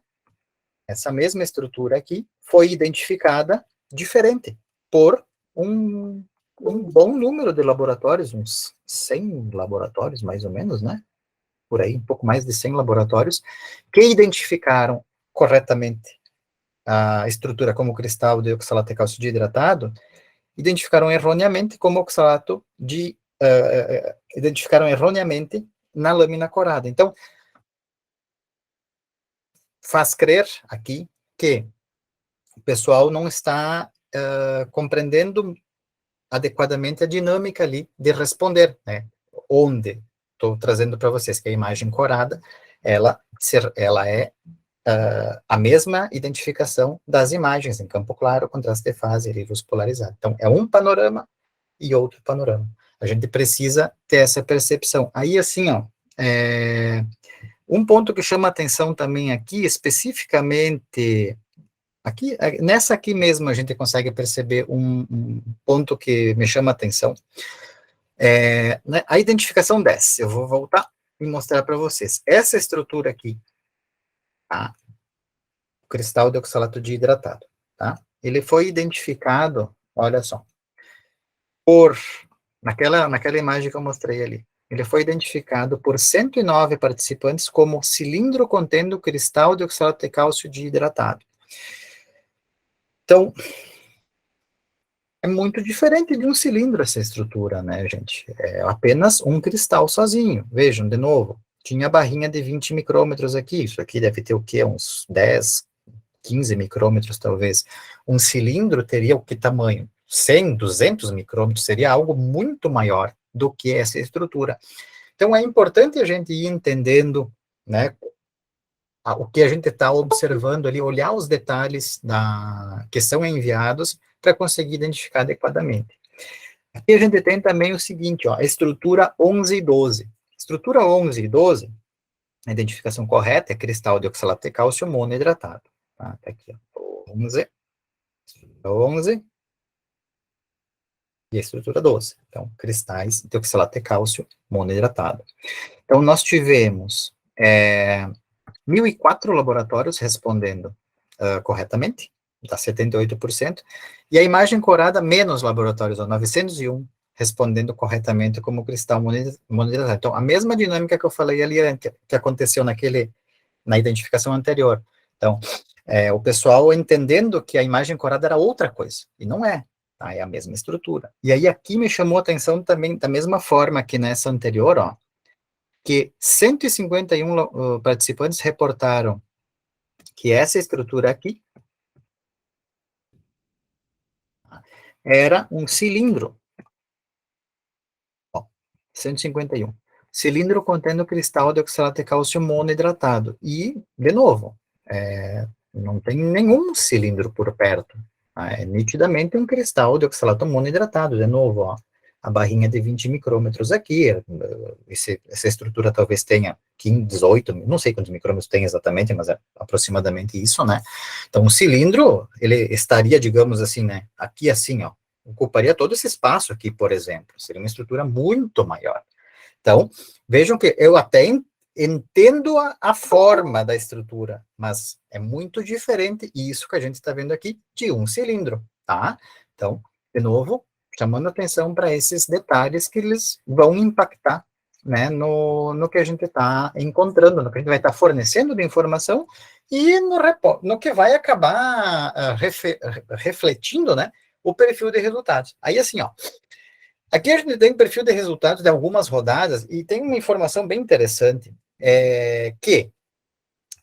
aqui, foi identificada diferente por um bom número de laboratórios, uns 100 laboratórios, mais ou menos, né? Por aí, um pouco mais de 100 laboratórios, que identificaram corretamente a estrutura como cristal de oxalato de cálcio dihidratado, identificaram erroneamente como oxalato de... identificaram erroneamente na lâmina corada. Então, faz crer aqui que o pessoal não está compreendendo adequadamente a dinâmica ali de responder, né? Onde estou trazendo para vocês que a imagem corada, ela é a mesma identificação das imagens em campo claro, contraste de fase e luz polarizada. Então, é um panorama e outro panorama. A gente precisa ter essa percepção. Aí, assim, ó, um ponto que chama atenção também aqui, especificamente, aqui, nessa aqui mesmo a gente consegue perceber um ponto que me chama atenção, né, a identificação 10. Eu vou voltar e mostrar para vocês. Essa estrutura aqui, tá? O cristal de oxalato dihidratado, tá? Ele foi identificado, olha só, naquela imagem que eu mostrei ali, ele foi identificado por 109 participantes como cilindro contendo cristal de oxalato de cálcio dihidratado. Então, é muito diferente de um cilindro essa estrutura, né, gente? É apenas um cristal sozinho. Vejam, de novo, tinha a barrinha de 20 micrômetros aqui, isso aqui deve ter o quê? Uns 10, 15 micrômetros, talvez. Um cilindro teria o que tamanho? 100, 200 micrômetros, seria algo muito maior do que essa estrutura. Então, é importante a gente ir entendendo, né, o que a gente está observando ali, olhar os detalhes que são enviados para conseguir identificar adequadamente. Aqui a gente tem também o seguinte, ó, a estrutura 11 e 12. Estrutura 11 e 12, a identificação correta é cristal de oxalato de cálcio monohidratado. Tá aqui, ó, 11 e a estrutura 12. Então, cristais de oxalato de cálcio monohidratado. Então, nós tivemos 1.004 laboratórios respondendo corretamente, dá 78%, e a imagem corada, menos laboratórios, 901 respondendo corretamente como cristal monohidratado. Então, a mesma dinâmica que eu falei ali, que aconteceu na identificação anterior. Então, o pessoal entendendo que a imagem corada era outra coisa, e não é, tá? É a mesma estrutura. E aí, aqui me chamou a atenção também, da mesma forma que nessa anterior, ó, que 151 participantes reportaram que essa estrutura aqui era um cilindro, ó, 151. Cilindro contendo cristal de oxalato de cálcio monohidratado. E, de novo, não tem nenhum cilindro por perto. Tá? É nitidamente um cristal de oxalato monohidratado, de novo, ó. a barrinha de 20 micrômetros aqui, essa estrutura talvez tenha 15, 18, não sei quantos micrômetros tem exatamente, mas é aproximadamente isso, né? Então, o cilindro, ele estaria, digamos assim, né, aqui assim, ó, ocuparia todo esse espaço aqui, por exemplo, seria uma estrutura muito maior. Então, vejam que eu até entendo a forma da estrutura, mas é muito diferente isso que a gente está vendo aqui de um cilindro, tá? Então, de novo, chamando atenção para esses detalhes que eles vão impactar, né, no que a gente está encontrando, no que a gente vai estar fornecendo de informação e no que vai acabar refletindo, né, o perfil de resultados. Aí, assim, ó, aqui a gente tem o perfil de resultados de algumas rodadas e tem uma informação bem interessante, que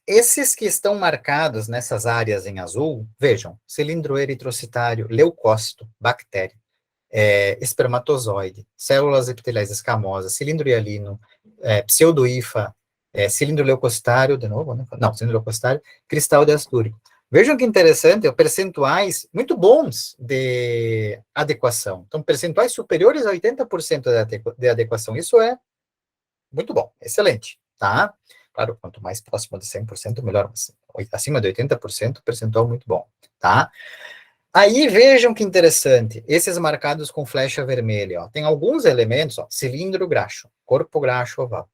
esses que estão marcados nessas áreas em azul, vejam, cilindro eritrocitário, leucócito, bactéria, espermatozoide, células epiteliais escamosas, cilindro hialino, pseudohifa, cilindro leucocitário, de novo, né? Não, cilindro leucocitário, cristal de Astúrico. Vejam que interessante, percentuais muito bons de adequação. Então, percentuais superiores a 80% de adequação. Isso é muito bom, excelente, tá? Claro, quanto mais próximo de 100%, melhor. Mas acima de 80%, percentual muito bom, tá? Aí vejam que interessante, esses marcados com flecha vermelha, ó, tem alguns elementos, ó, cilindro graxo, corpo graxo oval,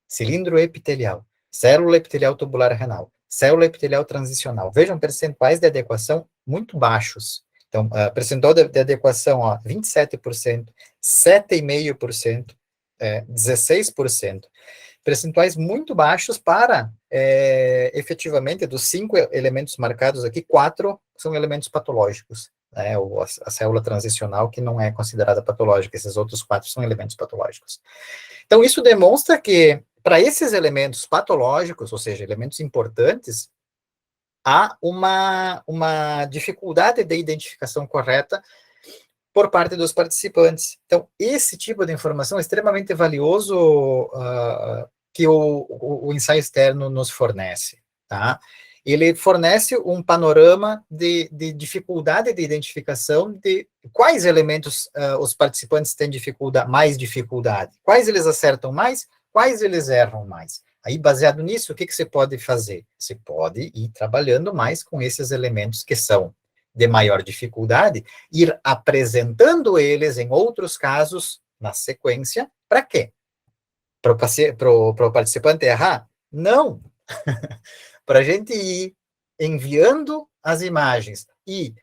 cilindro epitelial, célula epitelial tubular renal, célula epitelial transicional. Vejam percentuais de adequação muito baixos. Então, percentual de adequação, ó, 27%, 7,5%, 16%. Percentuais muito baixos para, efetivamente, dos 5 elementos marcados aqui, 4 são elementos patológicos, né, a célula transicional que não é considerada patológica, esses outros 4 são elementos patológicos. Então, isso demonstra que, para esses elementos patológicos, ou seja, elementos importantes, há uma dificuldade de identificação correta por parte dos participantes. Então, esse tipo de informação é extremamente valioso que o ensaio externo nos fornece, tá? Ele fornece um panorama de dificuldade de identificação de quais elementos os participantes têm mais dificuldade, quais eles acertam mais, quais eles erram mais. Aí, baseado nisso, o que você pode fazer? Você pode ir trabalhando mais com esses elementos que são de maior dificuldade, ir apresentando eles em outros casos na sequência, para quê? Para o participante errar? Não! Para a gente ir enviando as imagens e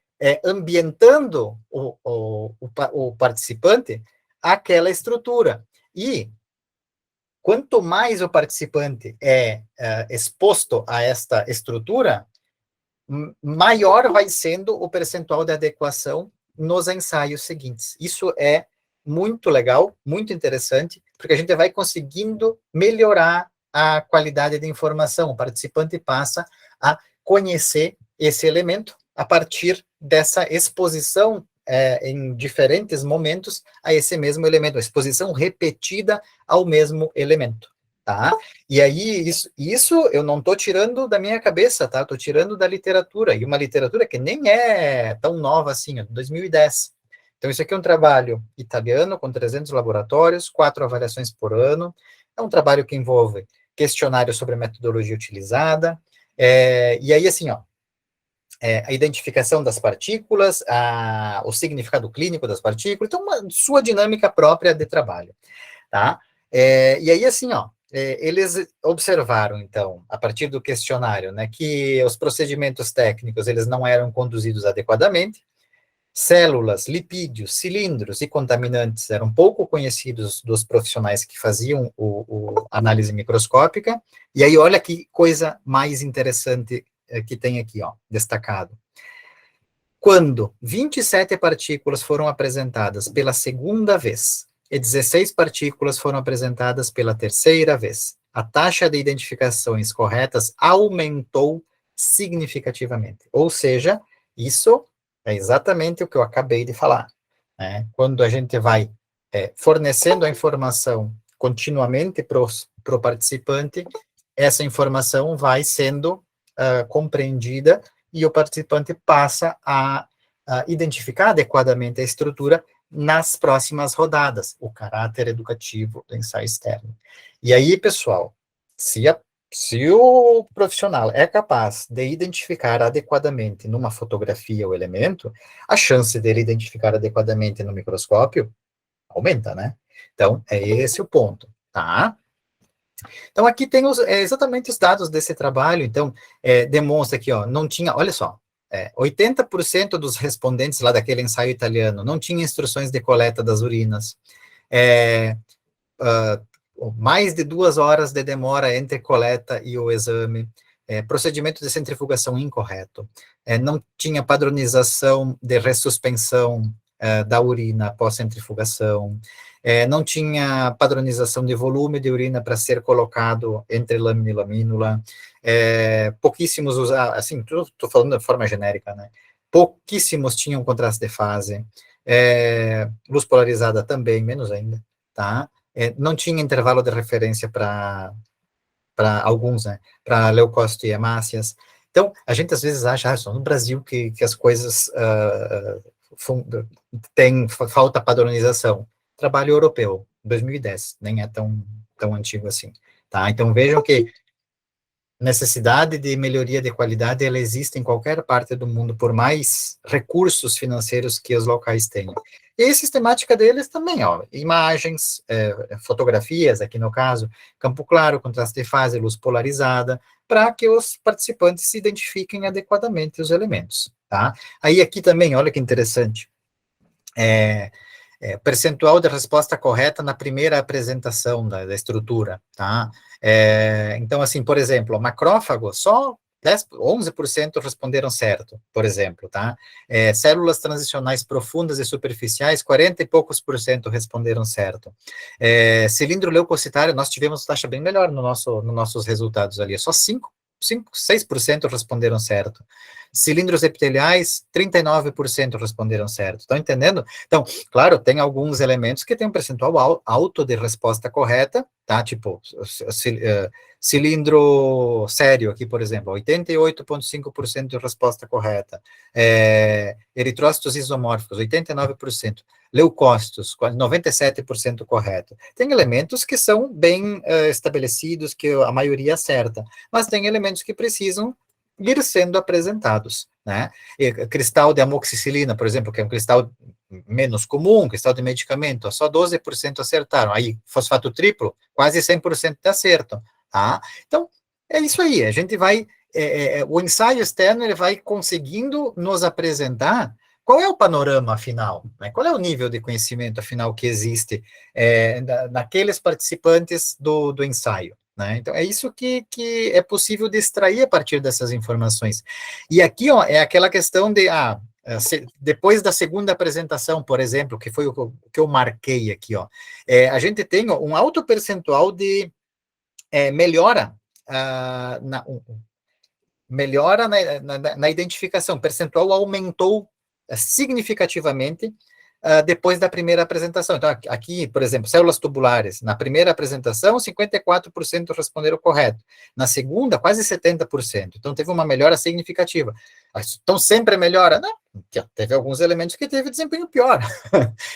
ambientando o participante àquela estrutura. E quanto mais o participante é exposto a esta estrutura, maior vai sendo o percentual de adequação nos ensaios seguintes. Isso é muito legal, muito interessante, porque a gente vai conseguindo melhorar a qualidade de informação. O participante passa a conhecer esse elemento a partir dessa exposição em diferentes momentos a esse mesmo elemento, a exposição repetida ao mesmo elemento. Tá? E aí, isso eu não estou tirando da minha cabeça, tá? Estou tirando da literatura, e uma literatura que nem é tão nova assim, é de 2010. Então, isso aqui é um trabalho italiano, com 300 laboratórios, 4 avaliações por ano. É um trabalho que envolve questionário sobre a metodologia utilizada, e aí, assim, ó, a identificação das partículas, o significado clínico das partículas, então, uma sua dinâmica própria de trabalho, tá? E aí, assim, ó, eles observaram, então, a partir do questionário, né, que os procedimentos técnicos, eles não eram conduzidos adequadamente, células, lipídios, cilindros e contaminantes eram pouco conhecidos dos profissionais que faziam a análise microscópica, e aí olha que coisa mais interessante que tem aqui, ó, destacado. Quando 27 partículas foram apresentadas pela segunda vez, e 16 partículas foram apresentadas pela terceira vez, a taxa de identificações corretas aumentou significativamente. Ou seja, isso é exatamente o que eu acabei de falar, né? Quando a gente vai fornecendo a informação continuamente para o participante, essa informação vai sendo compreendida e o participante passa a identificar adequadamente a estrutura nas próximas rodadas, o caráter educativo do ensaio externo. E aí, pessoal, se o profissional é capaz de identificar adequadamente numa fotografia o elemento, a chance dele identificar adequadamente no microscópio aumenta, né? Então, é esse o ponto, tá? Então, aqui tem exatamente os dados desse trabalho. Então, demonstra que, ó, não tinha, olha só, 80% dos respondentes lá daquele ensaio italiano não tinha instruções de coleta das urinas. Mais de 2 horas de demora entre coleta e o exame. Procedimento de centrifugação incorreto. Não tinha padronização de ressuspensão da urina após centrifugação. Não tinha padronização de volume de urina para ser colocado entre lâmina e lamínula. Pouquíssimos usavam, assim, estou falando de forma genérica, né? Pouquíssimos tinham contraste de fase. Luz polarizada também, menos ainda, tá? Não tinha intervalo de referência para alguns, né? Para leucócito e hemácias. Então, a gente às vezes acha, só no Brasil que as coisas falta padronização. Trabalho europeu, 2010, nem é tão antigo assim, tá? Então, vejam que necessidade de melhoria de qualidade, ela existe em qualquer parte do mundo, por mais recursos financeiros que os locais tenham. E a sistemática deles também, ó, imagens, fotografias, aqui no caso, campo claro, contraste de fase, luz polarizada, para que os participantes se identifiquem adequadamente os elementos, tá? Aí aqui também, olha que interessante, percentual de resposta correta na primeira apresentação da estrutura, tá? Então, assim, por exemplo, macrófago, só 11% responderam certo, por exemplo, tá? Células transicionais profundas e superficiais, 40 e poucos por cento responderam certo. Cilindro leucocitário, nós tivemos taxa bem melhor nos nossos resultados ali, só 6% responderam certo. Cilindros epiteliais, 39% responderam certo. Estão entendendo? Então, claro, tem alguns elementos que têm um percentual alto de resposta correta, tá? Tipo, cilindro sério aqui, por exemplo, 88,5% de resposta correta. Eritrócitos isomórficos, 89%. Leucócitos, 97% correto. Tem elementos que são bem estabelecidos, que a maioria acerta, mas tem elementos que precisam ir sendo apresentados, né? Cristal de amoxicilina, por exemplo, que é um cristal menos comum, cristal de medicamento, só 12% acertaram. Aí, fosfato triplo, quase 100% de acerto, tá? Então, é isso aí, a gente vai, o ensaio externo, ele vai conseguindo nos apresentar qual é o panorama afinal, né? Qual é o nível de conhecimento afinal que existe naqueles participantes do ensaio, né? Então, é isso que é possível de extrair a partir dessas informações. E aqui, ó, é aquela questão de, depois da segunda apresentação, por exemplo, que foi o que eu marquei aqui, ó, a gente tem um alto percentual de melhora, melhora na identificação, o percentual aumentou significativamente depois da primeira apresentação. Então, aqui, por exemplo, células tubulares, na primeira apresentação, 54% responderam correto. Na segunda, quase 70%. Então, teve uma melhora significativa. Então, sempre melhora? Não, teve alguns elementos que teve desempenho pior.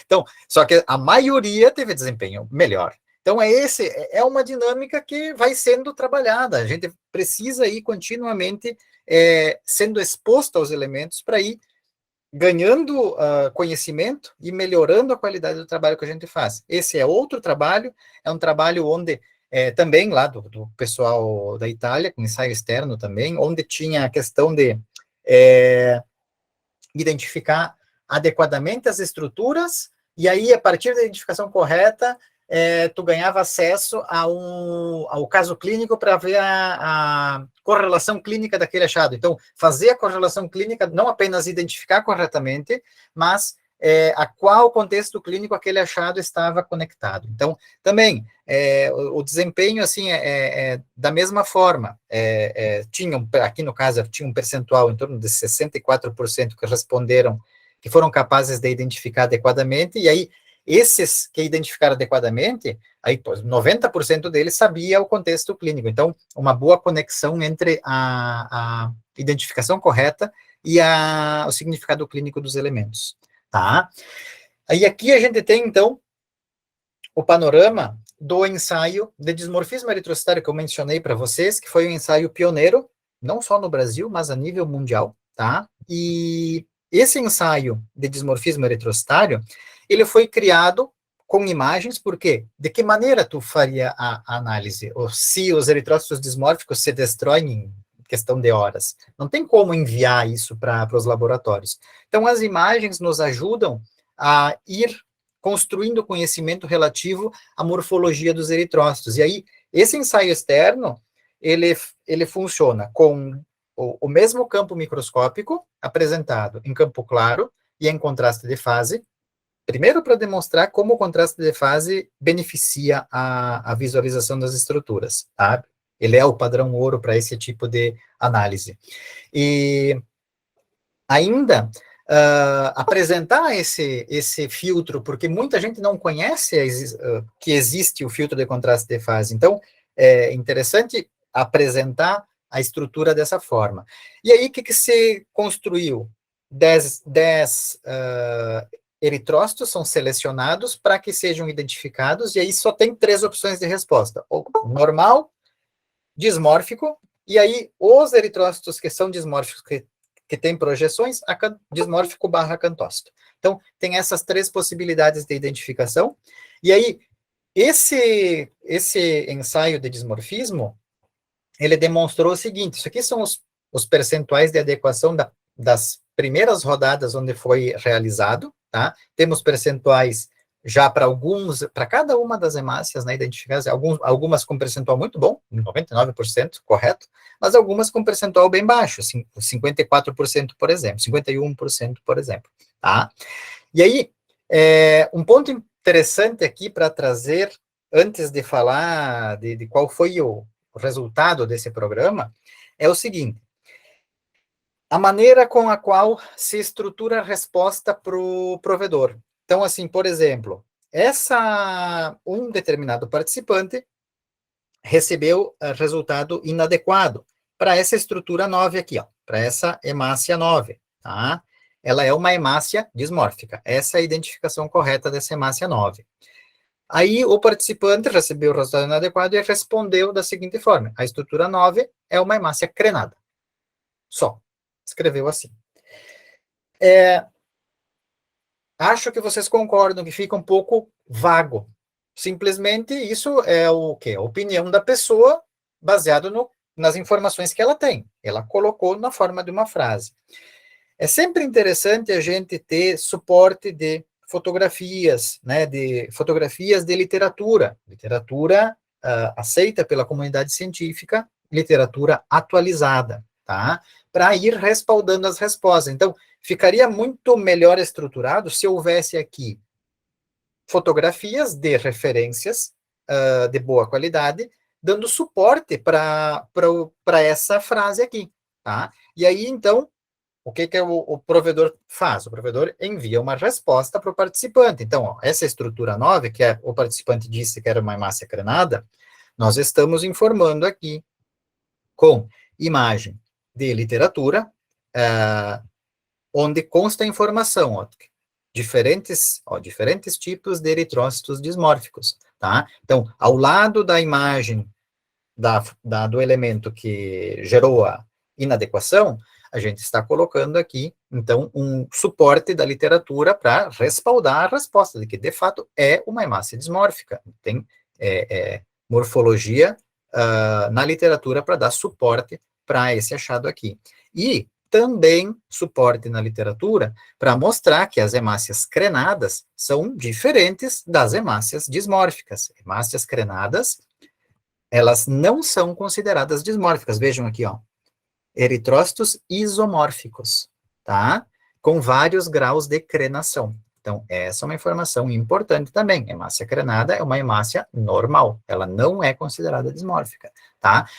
Então, só que a maioria teve desempenho melhor. Então, é uma dinâmica que vai sendo trabalhada. A gente precisa ir continuamente sendo exposto aos elementos para ir ganhando conhecimento e melhorando a qualidade do trabalho que a gente faz. Esse é outro trabalho, é um trabalho onde, também lá do pessoal da Itália, com ensaio externo também, onde tinha a questão de identificar adequadamente as estruturas, e aí, a partir da identificação correta, tu ganhava acesso ao caso clínico para ver a correlação clínica daquele achado. Então, fazer a correlação clínica, não apenas identificar corretamente, mas a qual contexto clínico aquele achado estava conectado. Então, também, o desempenho, assim, da mesma forma, aqui no caso, tinha um percentual em torno de 64% que responderam, que foram capazes de identificar adequadamente, e aí, esses que identificaram adequadamente, aí 90% deles sabia o contexto clínico. Então, uma boa conexão entre a identificação correta e o significado clínico dos elementos, tá? Aí aqui a gente tem, então, o panorama do ensaio de dismorfismo eritrocitário que eu mencionei para vocês, que foi um ensaio pioneiro, não só no Brasil, mas a nível mundial, tá? E esse ensaio de dismorfismo eritrocitário, ele foi criado com imagens, por quê? De que maneira tu faria a análise? Ou se os eritrócitos dismórficos se destroem em questão de horas. Não tem como enviar isso para os laboratórios. Então, as imagens nos ajudam a ir construindo conhecimento relativo à morfologia dos eritrócitos. E aí, esse ensaio externo, ele funciona com o mesmo campo microscópico apresentado em campo claro e em contraste de fase, primeiro para demonstrar como o contraste de fase beneficia a visualização das estruturas, tá? Ele é o padrão ouro para esse tipo de análise. E ainda apresentar esse filtro, porque muita gente não conhece que existe o filtro de contraste de fase. Então, é interessante apresentar a estrutura dessa forma. E aí, o que se construiu? 10 eritrócitos são selecionados para que sejam identificados, e aí só tem 3 opções de resposta: ou normal, dismórfico, e aí os eritrócitos que são dismórficos, que têm projeções, dismórfico / acantócito. Então, tem essas 3 possibilidades de identificação, e aí, esse ensaio de dismorfismo, ele demonstrou o seguinte: isso aqui são os percentuais de adequação das primeiras rodadas onde foi realizado, tá? Temos percentuais já para cada uma das hemácias, né, identificadas, algumas com percentual muito bom, 99% correto, mas algumas com percentual bem baixo, 54%, por exemplo, 51%, por exemplo, tá? E aí, um ponto interessante aqui para trazer, antes de falar de qual foi o resultado desse programa, é o seguinte: a maneira com a qual se estrutura a resposta para o provedor. Então, assim, por exemplo, um determinado participante recebeu resultado inadequado para essa estrutura 9 aqui, ó, para essa hemácia 9, tá? Ela é uma hemácia dismórfica. Essa é a identificação correta dessa hemácia 9. Aí o participante recebeu o resultado inadequado e respondeu da seguinte forma: a estrutura 9 é uma hemácia crenada. Só. Escreveu assim. Acho que vocês concordam que fica um pouco vago. Simplesmente isso é o quê? A opinião da pessoa baseado nas informações que ela tem. Ela colocou na forma de uma frase. É sempre interessante a gente ter suporte de fotografias, né, de fotografias de literatura aceita pela comunidade científica, literatura atualizada, tá? Para ir respaldando as respostas. Então, ficaria muito melhor estruturado se houvesse aqui fotografias de referências de boa qualidade, dando suporte para essa frase aqui, tá? E aí, então, o que o provedor faz? O provedor envia uma resposta para o participante. Então, ó, essa estrutura 9, que o participante disse que era uma hemácia crenada, nós estamos informando aqui com imagem de literatura, onde consta a informação, ó, diferentes tipos de eritrócitos dismórficos, tá? Então, ao lado da imagem do elemento que gerou a inadequação, a gente está colocando aqui, então, um suporte da literatura para respaldar a resposta, de que, de fato, é uma hemácia dismórfica. Tem morfologia na literatura para dar suporte para esse achado aqui. E também suporte na literatura para mostrar que as hemácias crenadas são diferentes das hemácias dismórficas. Hemácias crenadas, elas não são consideradas dismórficas. Vejam aqui, ó, eritrócitos isomórficos, tá? Com vários graus de crenação. Então, essa é uma informação importante também. Hemácia crenada é uma hemácia normal, ela não é considerada dismórfica, tá?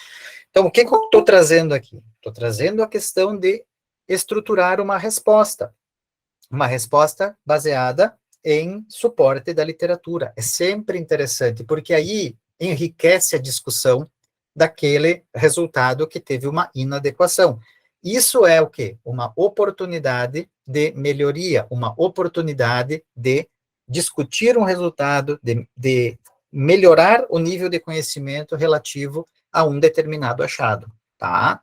Então, o que eu estou trazendo aqui? Estou trazendo a questão de estruturar uma resposta baseada em suporte da literatura. É sempre interessante, porque aí enriquece a discussão daquele resultado que teve uma inadequação. Isso é o quê? Uma oportunidade de melhoria, uma oportunidade de discutir um resultado, de melhorar o nível de conhecimento relativo a um determinado achado, tá?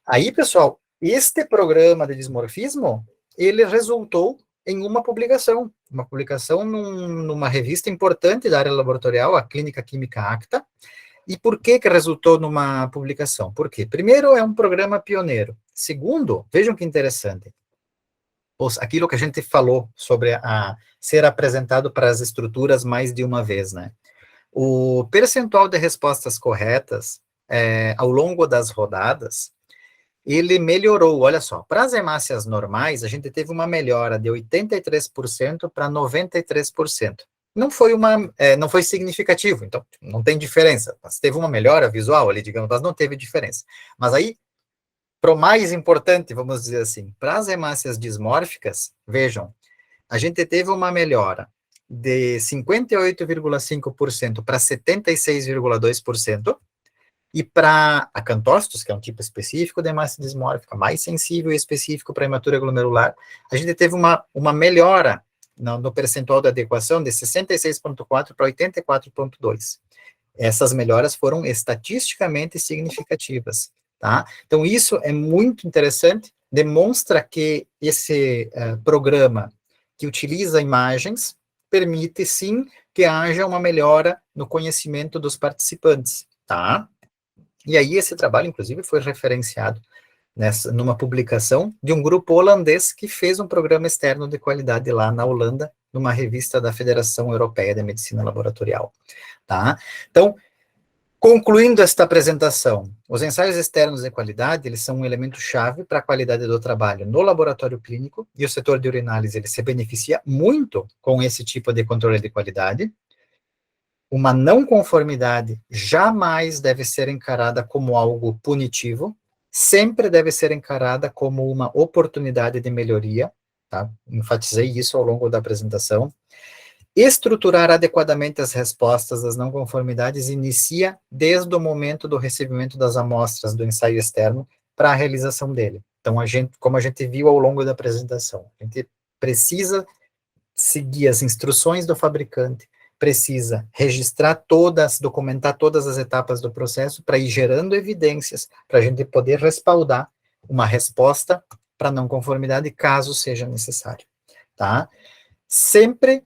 Aí, pessoal, este programa de dismorfismo, ele resultou em uma publicação numa revista importante da área laboratorial, a Clínica Química Acta. E por que resultou numa publicação? Por quê? Primeiro, é um programa pioneiro. Segundo, vejam que interessante, aquilo que a gente falou sobre ser apresentado para as estruturas mais de uma vez, né? O percentual de respostas corretas ao longo das rodadas, ele melhorou, olha só, para as hemácias normais, a gente teve uma melhora de 83% para 93%. Não foi significativo, então não tem diferença, mas teve uma melhora visual ali, digamos, mas não teve diferença. Mas aí, para o mais importante, vamos dizer assim, para as hemácias dismórficas, vejam, a gente teve uma melhora de 58,5% para 76,2%, e para acantócitos, que é um tipo específico de hemácia dismórfica, mais sensível e específico para hematura glomerular, a gente teve uma melhora no percentual de adequação de 66,4 para 84,2. Essas melhoras foram estatisticamente significativas, tá? Então, isso é muito interessante, demonstra que esse programa que utiliza imagens permite, sim, que haja uma melhora no conhecimento dos participantes, tá? E aí esse trabalho, inclusive, foi referenciado numa publicação de um grupo holandês que fez um programa externo de qualidade lá na Holanda, numa revista da Federação Europeia de Medicina Laboratorial, tá? Então, concluindo esta apresentação, os ensaios externos de qualidade, eles são um elemento-chave para a qualidade do trabalho no laboratório clínico, e o setor de urinálise, ele se beneficia muito com esse tipo de controle de qualidade. Uma não conformidade jamais deve ser encarada como algo punitivo, sempre deve ser encarada como uma oportunidade de melhoria, tá? Enfatizei isso ao longo da apresentação. Estruturar adequadamente as respostas das não conformidades inicia desde o momento do recebimento das amostras do ensaio externo para a realização dele. Então, como a gente viu ao longo da apresentação, a gente precisa seguir as instruções do fabricante, precisa documentar todas as etapas do processo para ir gerando evidências, para a gente poder respaldar uma resposta para não conformidade, caso seja necessário, tá? Sempre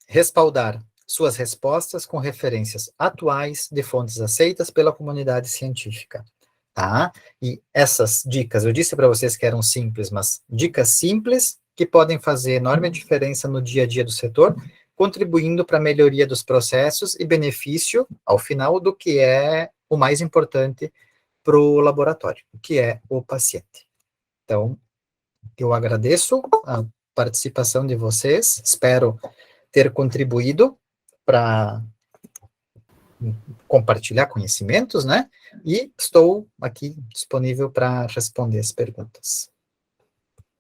respaldar suas respostas com referências atuais de fontes aceitas pela comunidade científica, tá? E essas dicas, eu disse para vocês que eram simples, mas dicas simples que podem fazer enorme diferença no dia a dia do setor, contribuindo para a melhoria dos processos e benefício, ao final, do que é o mais importante para o laboratório, que é o paciente. Então, eu agradeço a participação de vocês, espero ter contribuído para compartilhar conhecimentos, né? E estou aqui disponível para responder as perguntas.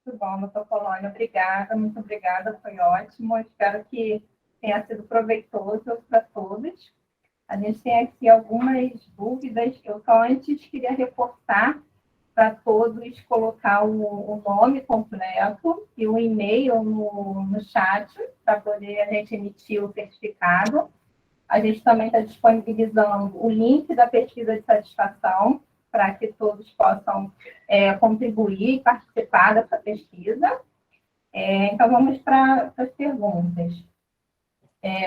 Muito bom, doutor Polônio, obrigada, muito obrigada, foi ótimo, espero que tenha sido proveitoso para todos. A gente tem aqui algumas dúvidas, eu só antes queria reforçar para todos colocar o nome completo e o e-mail no chat, para poder a gente emitir o certificado. A gente também está disponibilizando o link da pesquisa de satisfação, para que todos possam contribuir e participar dessa pesquisa. Então, vamos para as perguntas.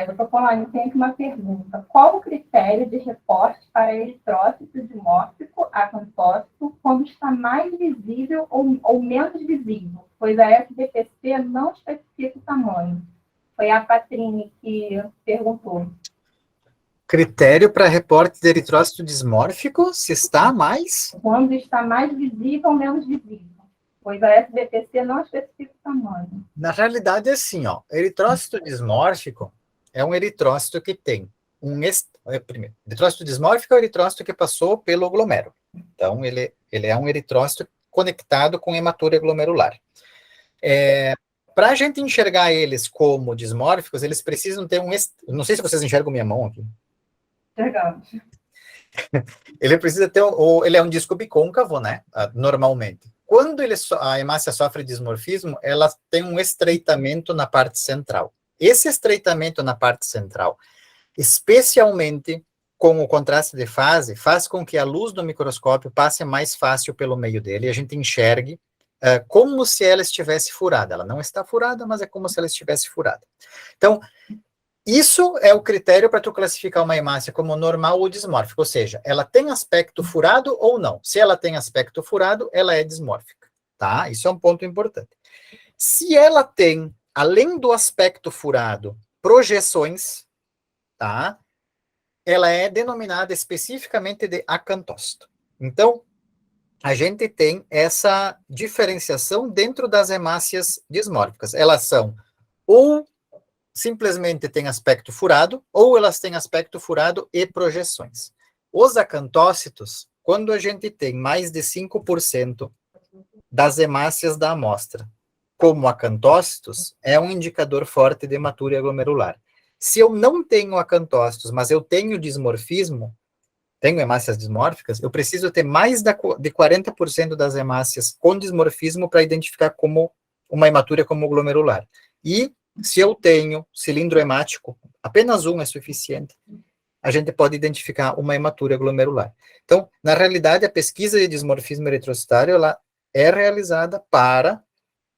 Doutor Polônio, tem aqui uma pergunta. Qual o critério de reporte para eritrócito dimórfico acantócito quando está mais visível ou menos visível? Pois a FDPC não especifica o tamanho. Foi a Patrine que perguntou.
Critério para reporte de eritrócito dismórfico, se está mais?
Quando está mais visível ou menos visível. Pois a FDPC não especifica o tamanho.
Na realidade, é assim, ó, eritrócito dismórfico é um eritrócito que tem primeiro, eritrócito dismórfico é o eritrócito que passou pelo glomérulo. Então, ele é um eritrócito conectado com hematura glomerular. Para a gente enxergar eles como dismórficos, eles precisam ter não sei se vocês enxergam minha mão aqui. Ele precisa ter ele é um disco bicôncavo, né? Normalmente. quando a hemácia sofre dismorfismo, ela tem um estreitamento na parte central. Esse estreitamento na parte central, especialmente com o contraste de fase, faz com que a luz do microscópio passe mais fácil pelo meio dele e a gente enxergue como se ela estivesse furada. Ela não está furada, mas é como se ela estivesse furada. Então, isso é o critério para tu classificar uma hemácia como normal ou dismórfica, ou seja, ela tem aspecto furado ou não. Se ela tem aspecto furado, ela é dismórfica, tá? Isso é um ponto importante. Se ela tem, além do aspecto furado, projeções, tá? Ela é denominada especificamente de acantócito. Então, a gente tem essa diferenciação dentro das hemácias dismórficas. Elas são ou simplesmente têm aspecto furado, ou elas têm aspecto furado e projeções. Os acantócitos, quando a gente tem mais de 5% das hemácias da amostra como acantócitos, é um indicador forte de hematúria glomerular. Se eu não tenho acantócitos, mas eu tenho dismorfismo, tenho hemácias dismórficas, eu preciso ter mais de 40% das hemácias com dismorfismo para identificar como uma hematúria como glomerular. E se eu tenho cilindro hemático, apenas um é suficiente, a gente pode identificar uma hematúria glomerular. Então, na realidade, a pesquisa de dismorfismo eritrocitário, ela é realizada para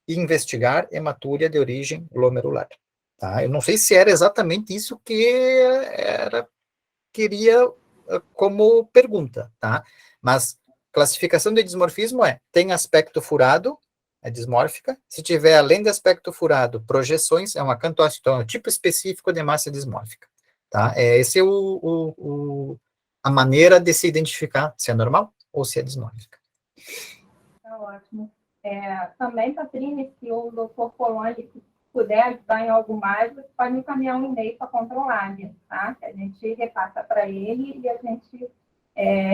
investigar hematúria de origem glomerular. Tá? Eu não sei se era exatamente isso que queria como pergunta, tá? Mas classificação de dismorfismo tem aspecto furado, é dismórfica. Se tiver, além de aspecto furado, projeções, é um acantócito, então é um tipo específico de hemácia dismórfica, tá? Esse é a maneira de se identificar se é normal ou se é dismórfica.
Tá ótimo. Também, Patrícia, se o doutor Poloni puder ajudar em algo mais, você pode me encaminhar um e-mail para controlar, tá? Que a gente repassa para ele e a gente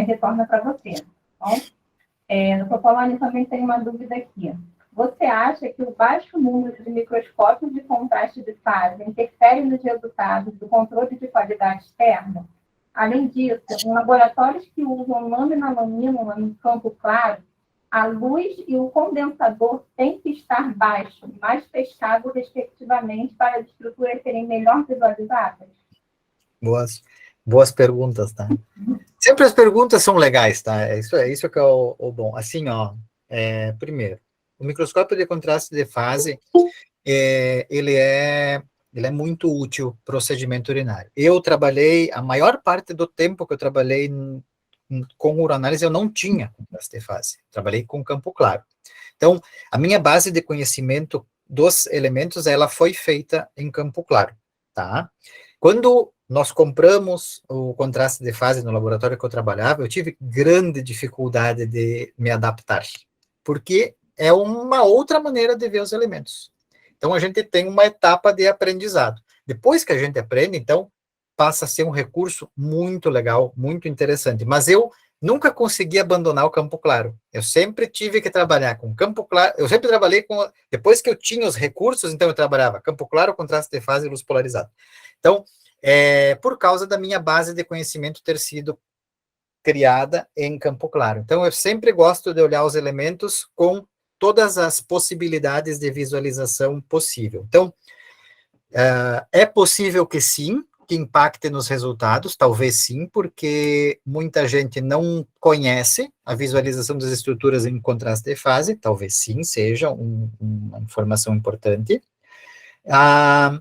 retorna para você. Bom, doutor Poloni, também tem uma dúvida aqui. Você acha que o baixo número de microscópios de contraste de fase interfere nos resultados do controle de qualidade externa? Além disso, em laboratórios que usam lâmina-lamina no campo claro, a luz e o condensador têm que estar baixo, mais fechado, respectivamente, para as estruturas serem melhor visualizadas?
Boas perguntas, tá? Sempre as perguntas são legais, tá? Isso que é o bom. Assim, ó, primeiro, o microscópio de contraste de fase, ele é muito útil para o sedimento urinário. Eu trabalhei, a maior parte do tempo que eu trabalhei com uranálise, eu não tinha contraste de fase. Trabalhei com campo claro. Então, a minha base de conhecimento dos elementos, ela foi feita em campo claro, tá? Quando nós compramos o contraste de fase no laboratório que eu trabalhava, eu tive grande dificuldade de me adaptar, porque é uma outra maneira de ver os elementos. Então, a gente tem uma etapa de aprendizado. Depois que a gente aprende, então, passa a ser um recurso muito legal, muito interessante. Mas eu nunca consegui abandonar o campo claro. Eu sempre tive que trabalhar com campo claro. Eu sempre trabalhei com... Depois que eu tinha os recursos, então eu trabalhava campo claro, contraste de fase e luz polarizada. Então, por causa da minha base de conhecimento ter sido criada em campo claro. Então, eu sempre gosto de olhar os elementos com todas as possibilidades de visualização possível. Então, é possível que sim, que impacte nos resultados, talvez sim, porque muita gente não conhece a visualização das estruturas em contraste de fase, talvez sim, seja uma informação importante. A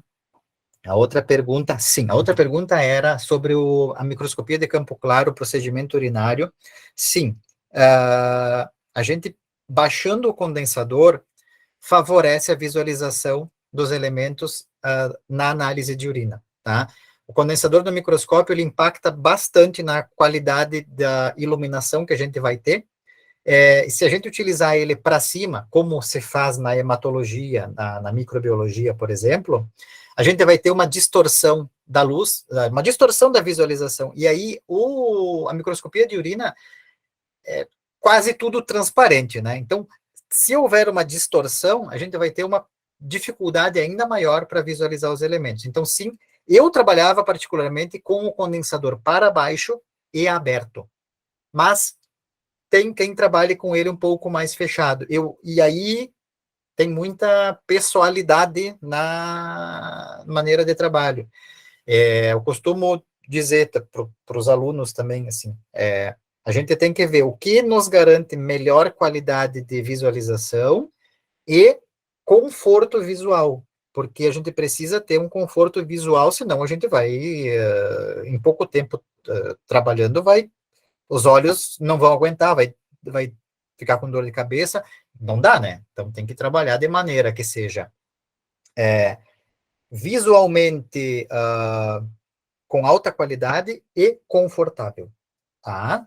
outra pergunta, sim, a outra pergunta era sobre a microscopia de campo claro, procedimento urinário. Sim, a gente, baixando o condensador, favorece a visualização dos elementos na análise de urina, tá? O condensador do microscópio, ele impacta bastante na qualidade da iluminação que a gente vai ter. Se a gente utilizar ele para cima, como se faz na hematologia, na microbiologia, por exemplo, a gente vai ter uma distorção da luz, uma distorção da visualização. E aí, a microscopia de urina é quase tudo transparente, né? Então, se houver uma distorção, a gente vai ter uma dificuldade ainda maior para visualizar os elementos. Então, sim, eu trabalhava particularmente com o condensador para baixo e aberto. Mas tem quem trabalhe com ele um pouco mais fechado. E aí tem muita pessoalidade na maneira de trabalho. Eu costumo dizer para os alunos também, assim, a gente tem que ver o que nos garante melhor qualidade de visualização e conforto visual, porque a gente precisa ter um conforto visual, senão a gente vai, em pouco tempo trabalhando, os olhos não vão aguentar, vai ficar com dor de cabeça, não dá, né? Então tem que trabalhar de maneira que seja visualmente com alta qualidade e confortável, tá?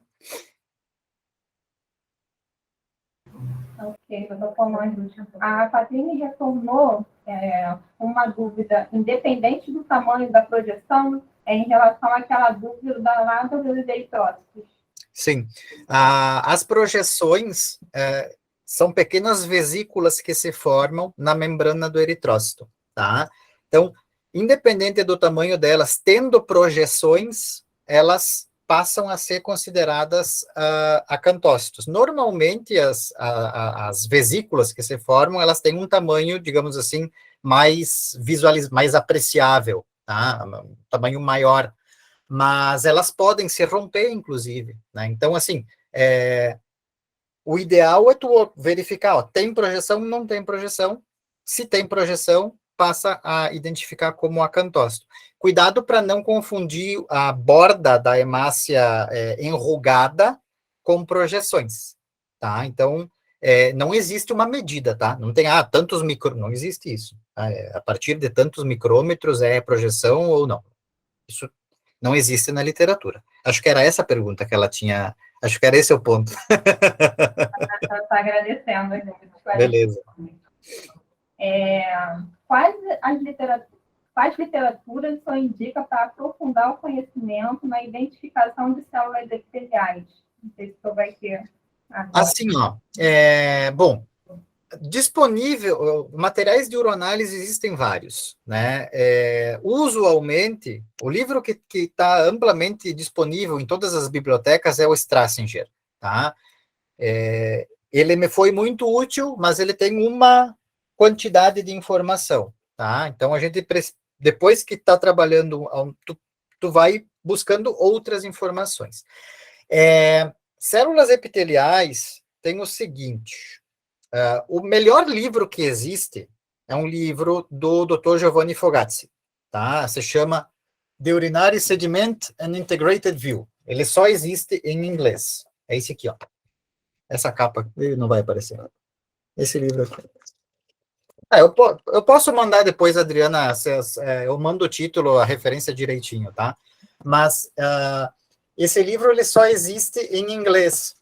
Ok, doutor Comando. A Patrícia retornou uma dúvida, independente do tamanho da projeção, em relação àquela dúvida lá dos eritrócitos.
Sim. As projeções são pequenas vesículas que se formam na membrana do eritrócito, tá? Então, independente do tamanho delas, tendo projeções, elas passam a ser consideradas acantócitos. Normalmente, as vesículas que se formam, elas têm um tamanho, digamos assim, mais mais apreciável, tá? Um tamanho maior, mas elas podem se romper, inclusive, né? Então, assim, o ideal é tu verificar, ó, tem projeção, não tem projeção. Se tem projeção, passa a identificar como acantócito. Cuidado para não confundir a borda da hemácia enrugada com projeções, tá? Então, não existe uma medida, tá? Não tem, tantos micrômetros, não existe isso. Tá? A partir de tantos micrômetros é projeção ou não. Isso não existe na literatura. Acho que era essa a pergunta que ela tinha. Acho que era esse o ponto.
Ela está agradecendo.
Beleza.
Quais literaturas só indicam para aprofundar o conhecimento na identificação de células epiteliais? Não sei se você vai ter agora.
Assim, ó. Bom, disponível, materiais de uroanálise existem vários, né? Usualmente, o livro que está amplamente disponível em todas as bibliotecas é o Strassinger, tá? Ele me foi muito útil, mas ele tem uma quantidade de informação, tá? Então, depois que está trabalhando, tu vai buscando outras informações. Células epiteliais tem o seguinte, o melhor livro que existe é um livro do Dr. Giovanni Fogazzi, tá? Se chama The Urinary Sediment and Integrated View. Ele só existe em inglês. É esse aqui, ó. Essa capa não vai aparecer. Esse livro aqui. Eu posso mandar depois, Adriana, eu mando o título, a referência direitinho, tá? Mas esse livro ele só existe em inglês.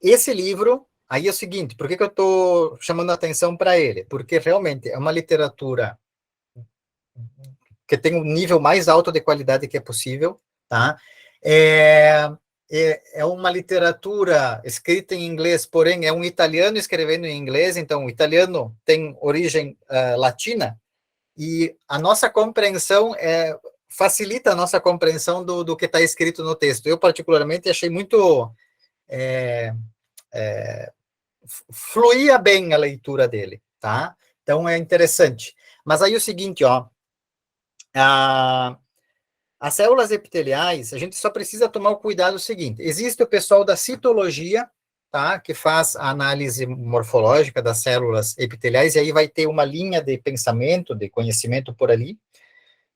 Esse livro, aí é o seguinte, por que eu estou chamando a atenção para ele? Porque realmente é uma literatura que tem um nível mais alto de qualidade que é possível, tá? É uma literatura escrita em inglês, porém é um italiano escrevendo em inglês, então o italiano tem origem latina, e a nossa compreensão facilita a nossa compreensão do que está escrito no texto. Eu, particularmente, achei muito... fluía bem a leitura dele, tá? Então, é interessante. Mas aí o seguinte, ó, as células epiteliais, a gente só precisa tomar o cuidado seguinte, existe o pessoal da citologia, tá, que faz a análise morfológica das células epiteliais, e aí vai ter uma linha de pensamento, de conhecimento por ali,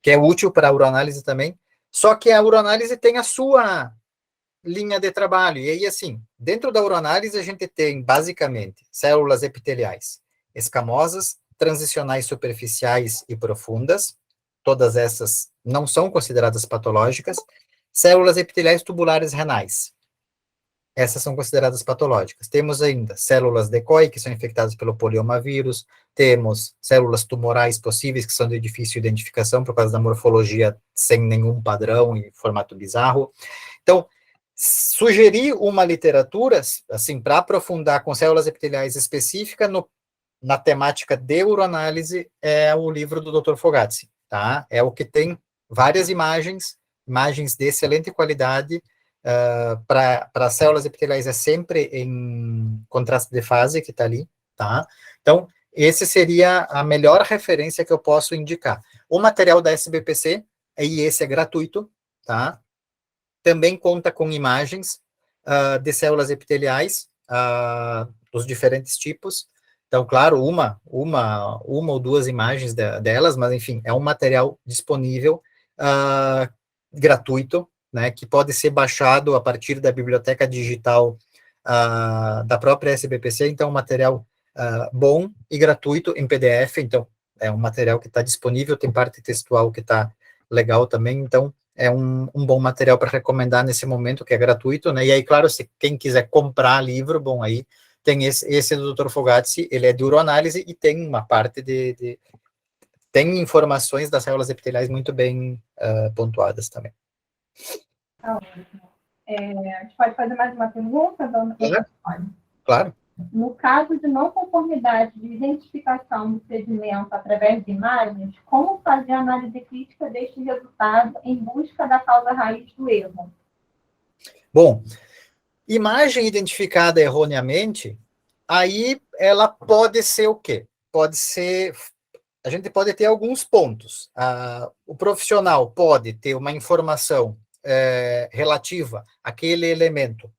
que é útil para a uroanálise também, só que a uroanálise tem a sua linha de trabalho, e aí, assim, dentro da uroanálise a gente tem, basicamente, células epiteliais escamosas, transicionais superficiais e profundas, todas essas não são consideradas patológicas, células epiteliais tubulares renais, essas são consideradas patológicas. Temos ainda células decoy, que são infectadas pelo poliomavírus, temos células tumorais possíveis, que são de difícil identificação, por causa da morfologia sem nenhum padrão e formato bizarro. Então, sugerir uma literatura, assim, para aprofundar com células epiteliais específica na temática de uroanálise, é o livro do Dr. Fogazzi, tá? É o que tem várias imagens de excelente qualidade, Para células epiteliais é sempre em contraste de fase que está ali, tá? Então, esse seria a melhor referência que eu posso indicar. O material da SBPC, e esse é gratuito, tá? Também conta com imagens de células epiteliais, dos diferentes tipos. Então, claro, uma ou duas imagens delas, mas enfim, é um material disponível, gratuito, né, que pode ser baixado a partir da biblioteca digital da própria SBPC. Então, um material bom e gratuito em PDF. Então, é um material que está disponível, tem parte textual que está legal também. Então, é um bom material para recomendar nesse momento, que é gratuito, né? E aí, claro, se quem quiser comprar livro, bom, aí tem esse do Dr. Fogatsi, ele é de uroanálise e tem uma parte tem informações das células epiteliais muito bem pontuadas também.
Tá ótimo. A gente pode fazer mais uma pergunta, dona?
Claro.
No caso de não conformidade de identificação do sedimento através de imagens, como fazer a análise crítica deste resultado em busca da causa raiz do erro?
Bom, imagem identificada erroneamente, aí ela pode ser o quê? Pode ser, a gente pode ter alguns pontos. O profissional pode ter uma informação relativa àquele elemento,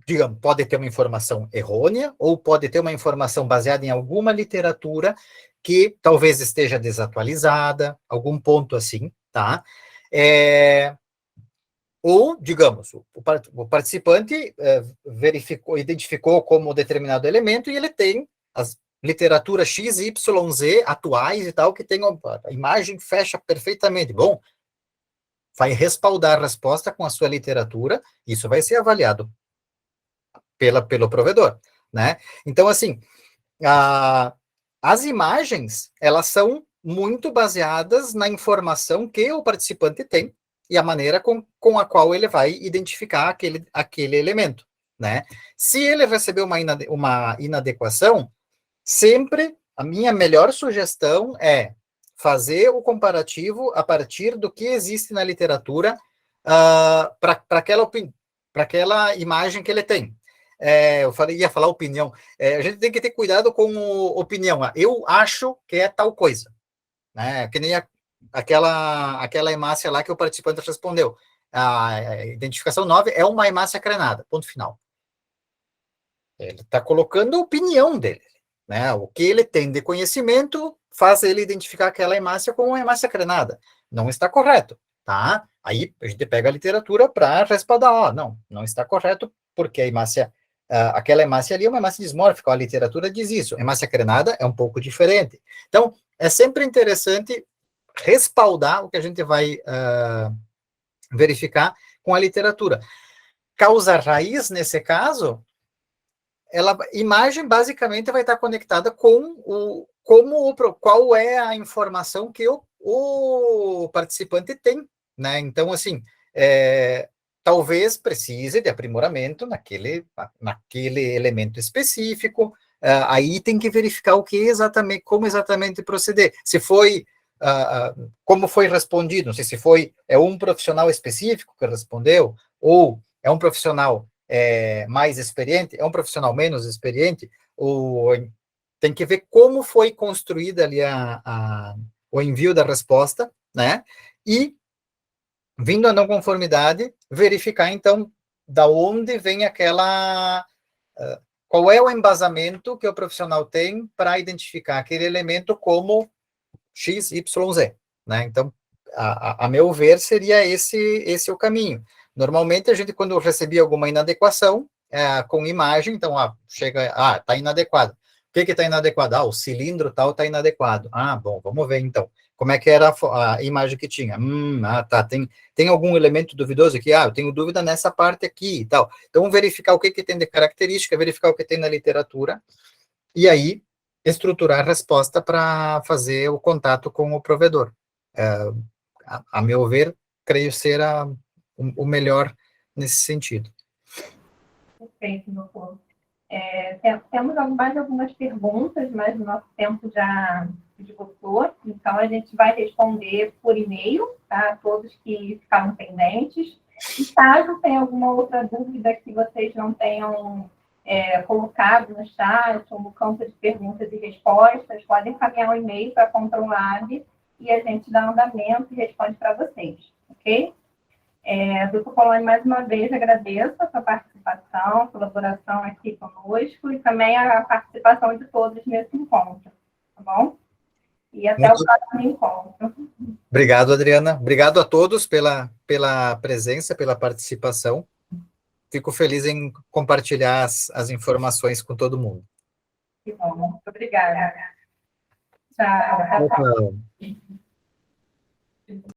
digamos, pode ter uma informação errônea ou pode ter uma informação baseada em alguma literatura que talvez esteja desatualizada, algum ponto assim, tá? Ou, digamos, o participante identificou como determinado elemento e ele tem as literaturas X, Y, Z atuais e tal, que tem a imagem fecha perfeitamente. Bom, vai respaldar a resposta com a sua literatura, isso vai ser avaliado pelo provedor, né? Então, assim, as imagens, elas são muito baseadas na informação que o participante tem e a maneira com a qual ele vai identificar aquele elemento, né? Se ele receber uma inadequação, sempre a minha melhor sugestão é fazer o comparativo a partir do que existe na literatura para aquela imagem que ele tem. Ia falar opinião. A gente tem que ter cuidado com opinião. Eu acho que é tal coisa, né? Que nem aquela hemácia lá que o participante respondeu. A identificação 9 é uma hemácia crenada, ponto final. Ele está colocando a opinião dele, né? O que ele tem de conhecimento faz ele identificar aquela hemácia como uma hemácia crenada. Não está correto, tá? Aí a gente pega a literatura para respaldar. Não está correto, porque a hemácia, aquela hemácia ali é uma hemácia dismórfica, a literatura diz isso. A hemácia crenada é um pouco diferente. Então, é sempre interessante respaldar o que a gente vai verificar com a literatura. Causa raiz, nesse caso, imagem basicamente vai estar conectada com qual é a informação que o participante tem, né? Então, assim, talvez precise de aprimoramento naquele elemento específico. Aí tem que verificar como exatamente proceder. Se foi como foi respondido, não sei se foi um profissional específico que respondeu, ou é um profissional mais experiente, é um profissional menos experiente, tem que ver como foi construída ali o envio da resposta, né? E, vindo a não conformidade, verificar, então, da onde vem qual é o embasamento que o profissional tem para identificar aquele elemento como X, Y, Z, né? Então, a meu ver, seria esse o caminho. Normalmente, a gente, quando recebia alguma inadequação, com imagem, então, chega, está inadequado. O que está inadequado? O cilindro tal está inadequado. Bom, vamos ver, então. Como é que era a imagem que tinha? Tá, tem algum elemento duvidoso aqui? Eu tenho dúvida nessa parte aqui e tal. Então, verificar o que tem de característica, verificar o que tem na literatura, e aí estruturar a resposta para fazer o contato com o provedor. A meu ver, creio ser o melhor nesse sentido.
Perfeito, doutor. Temos mais algumas perguntas, mas o nosso tempo já de gostou. Então, a gente vai responder por e-mail, tá? Todos que ficaram pendentes. E caso tenha alguma outra dúvida que vocês não tenham colocado no chat ou no campo de perguntas e respostas, podem encaminhar um e-mail para a Controlab e a gente dá andamento e responde para vocês, ok? Doutor Poloni, mais uma vez agradeço a sua participação, a colaboração aqui conosco e também a participação de todos nesse encontro, tá bom? E até o próximo encontro.
Obrigado, Adriana. Obrigado a todos pela presença, pela participação. Fico feliz em compartilhar as informações com todo mundo.
Que bom, muito obrigada. Tchau.
Tchau.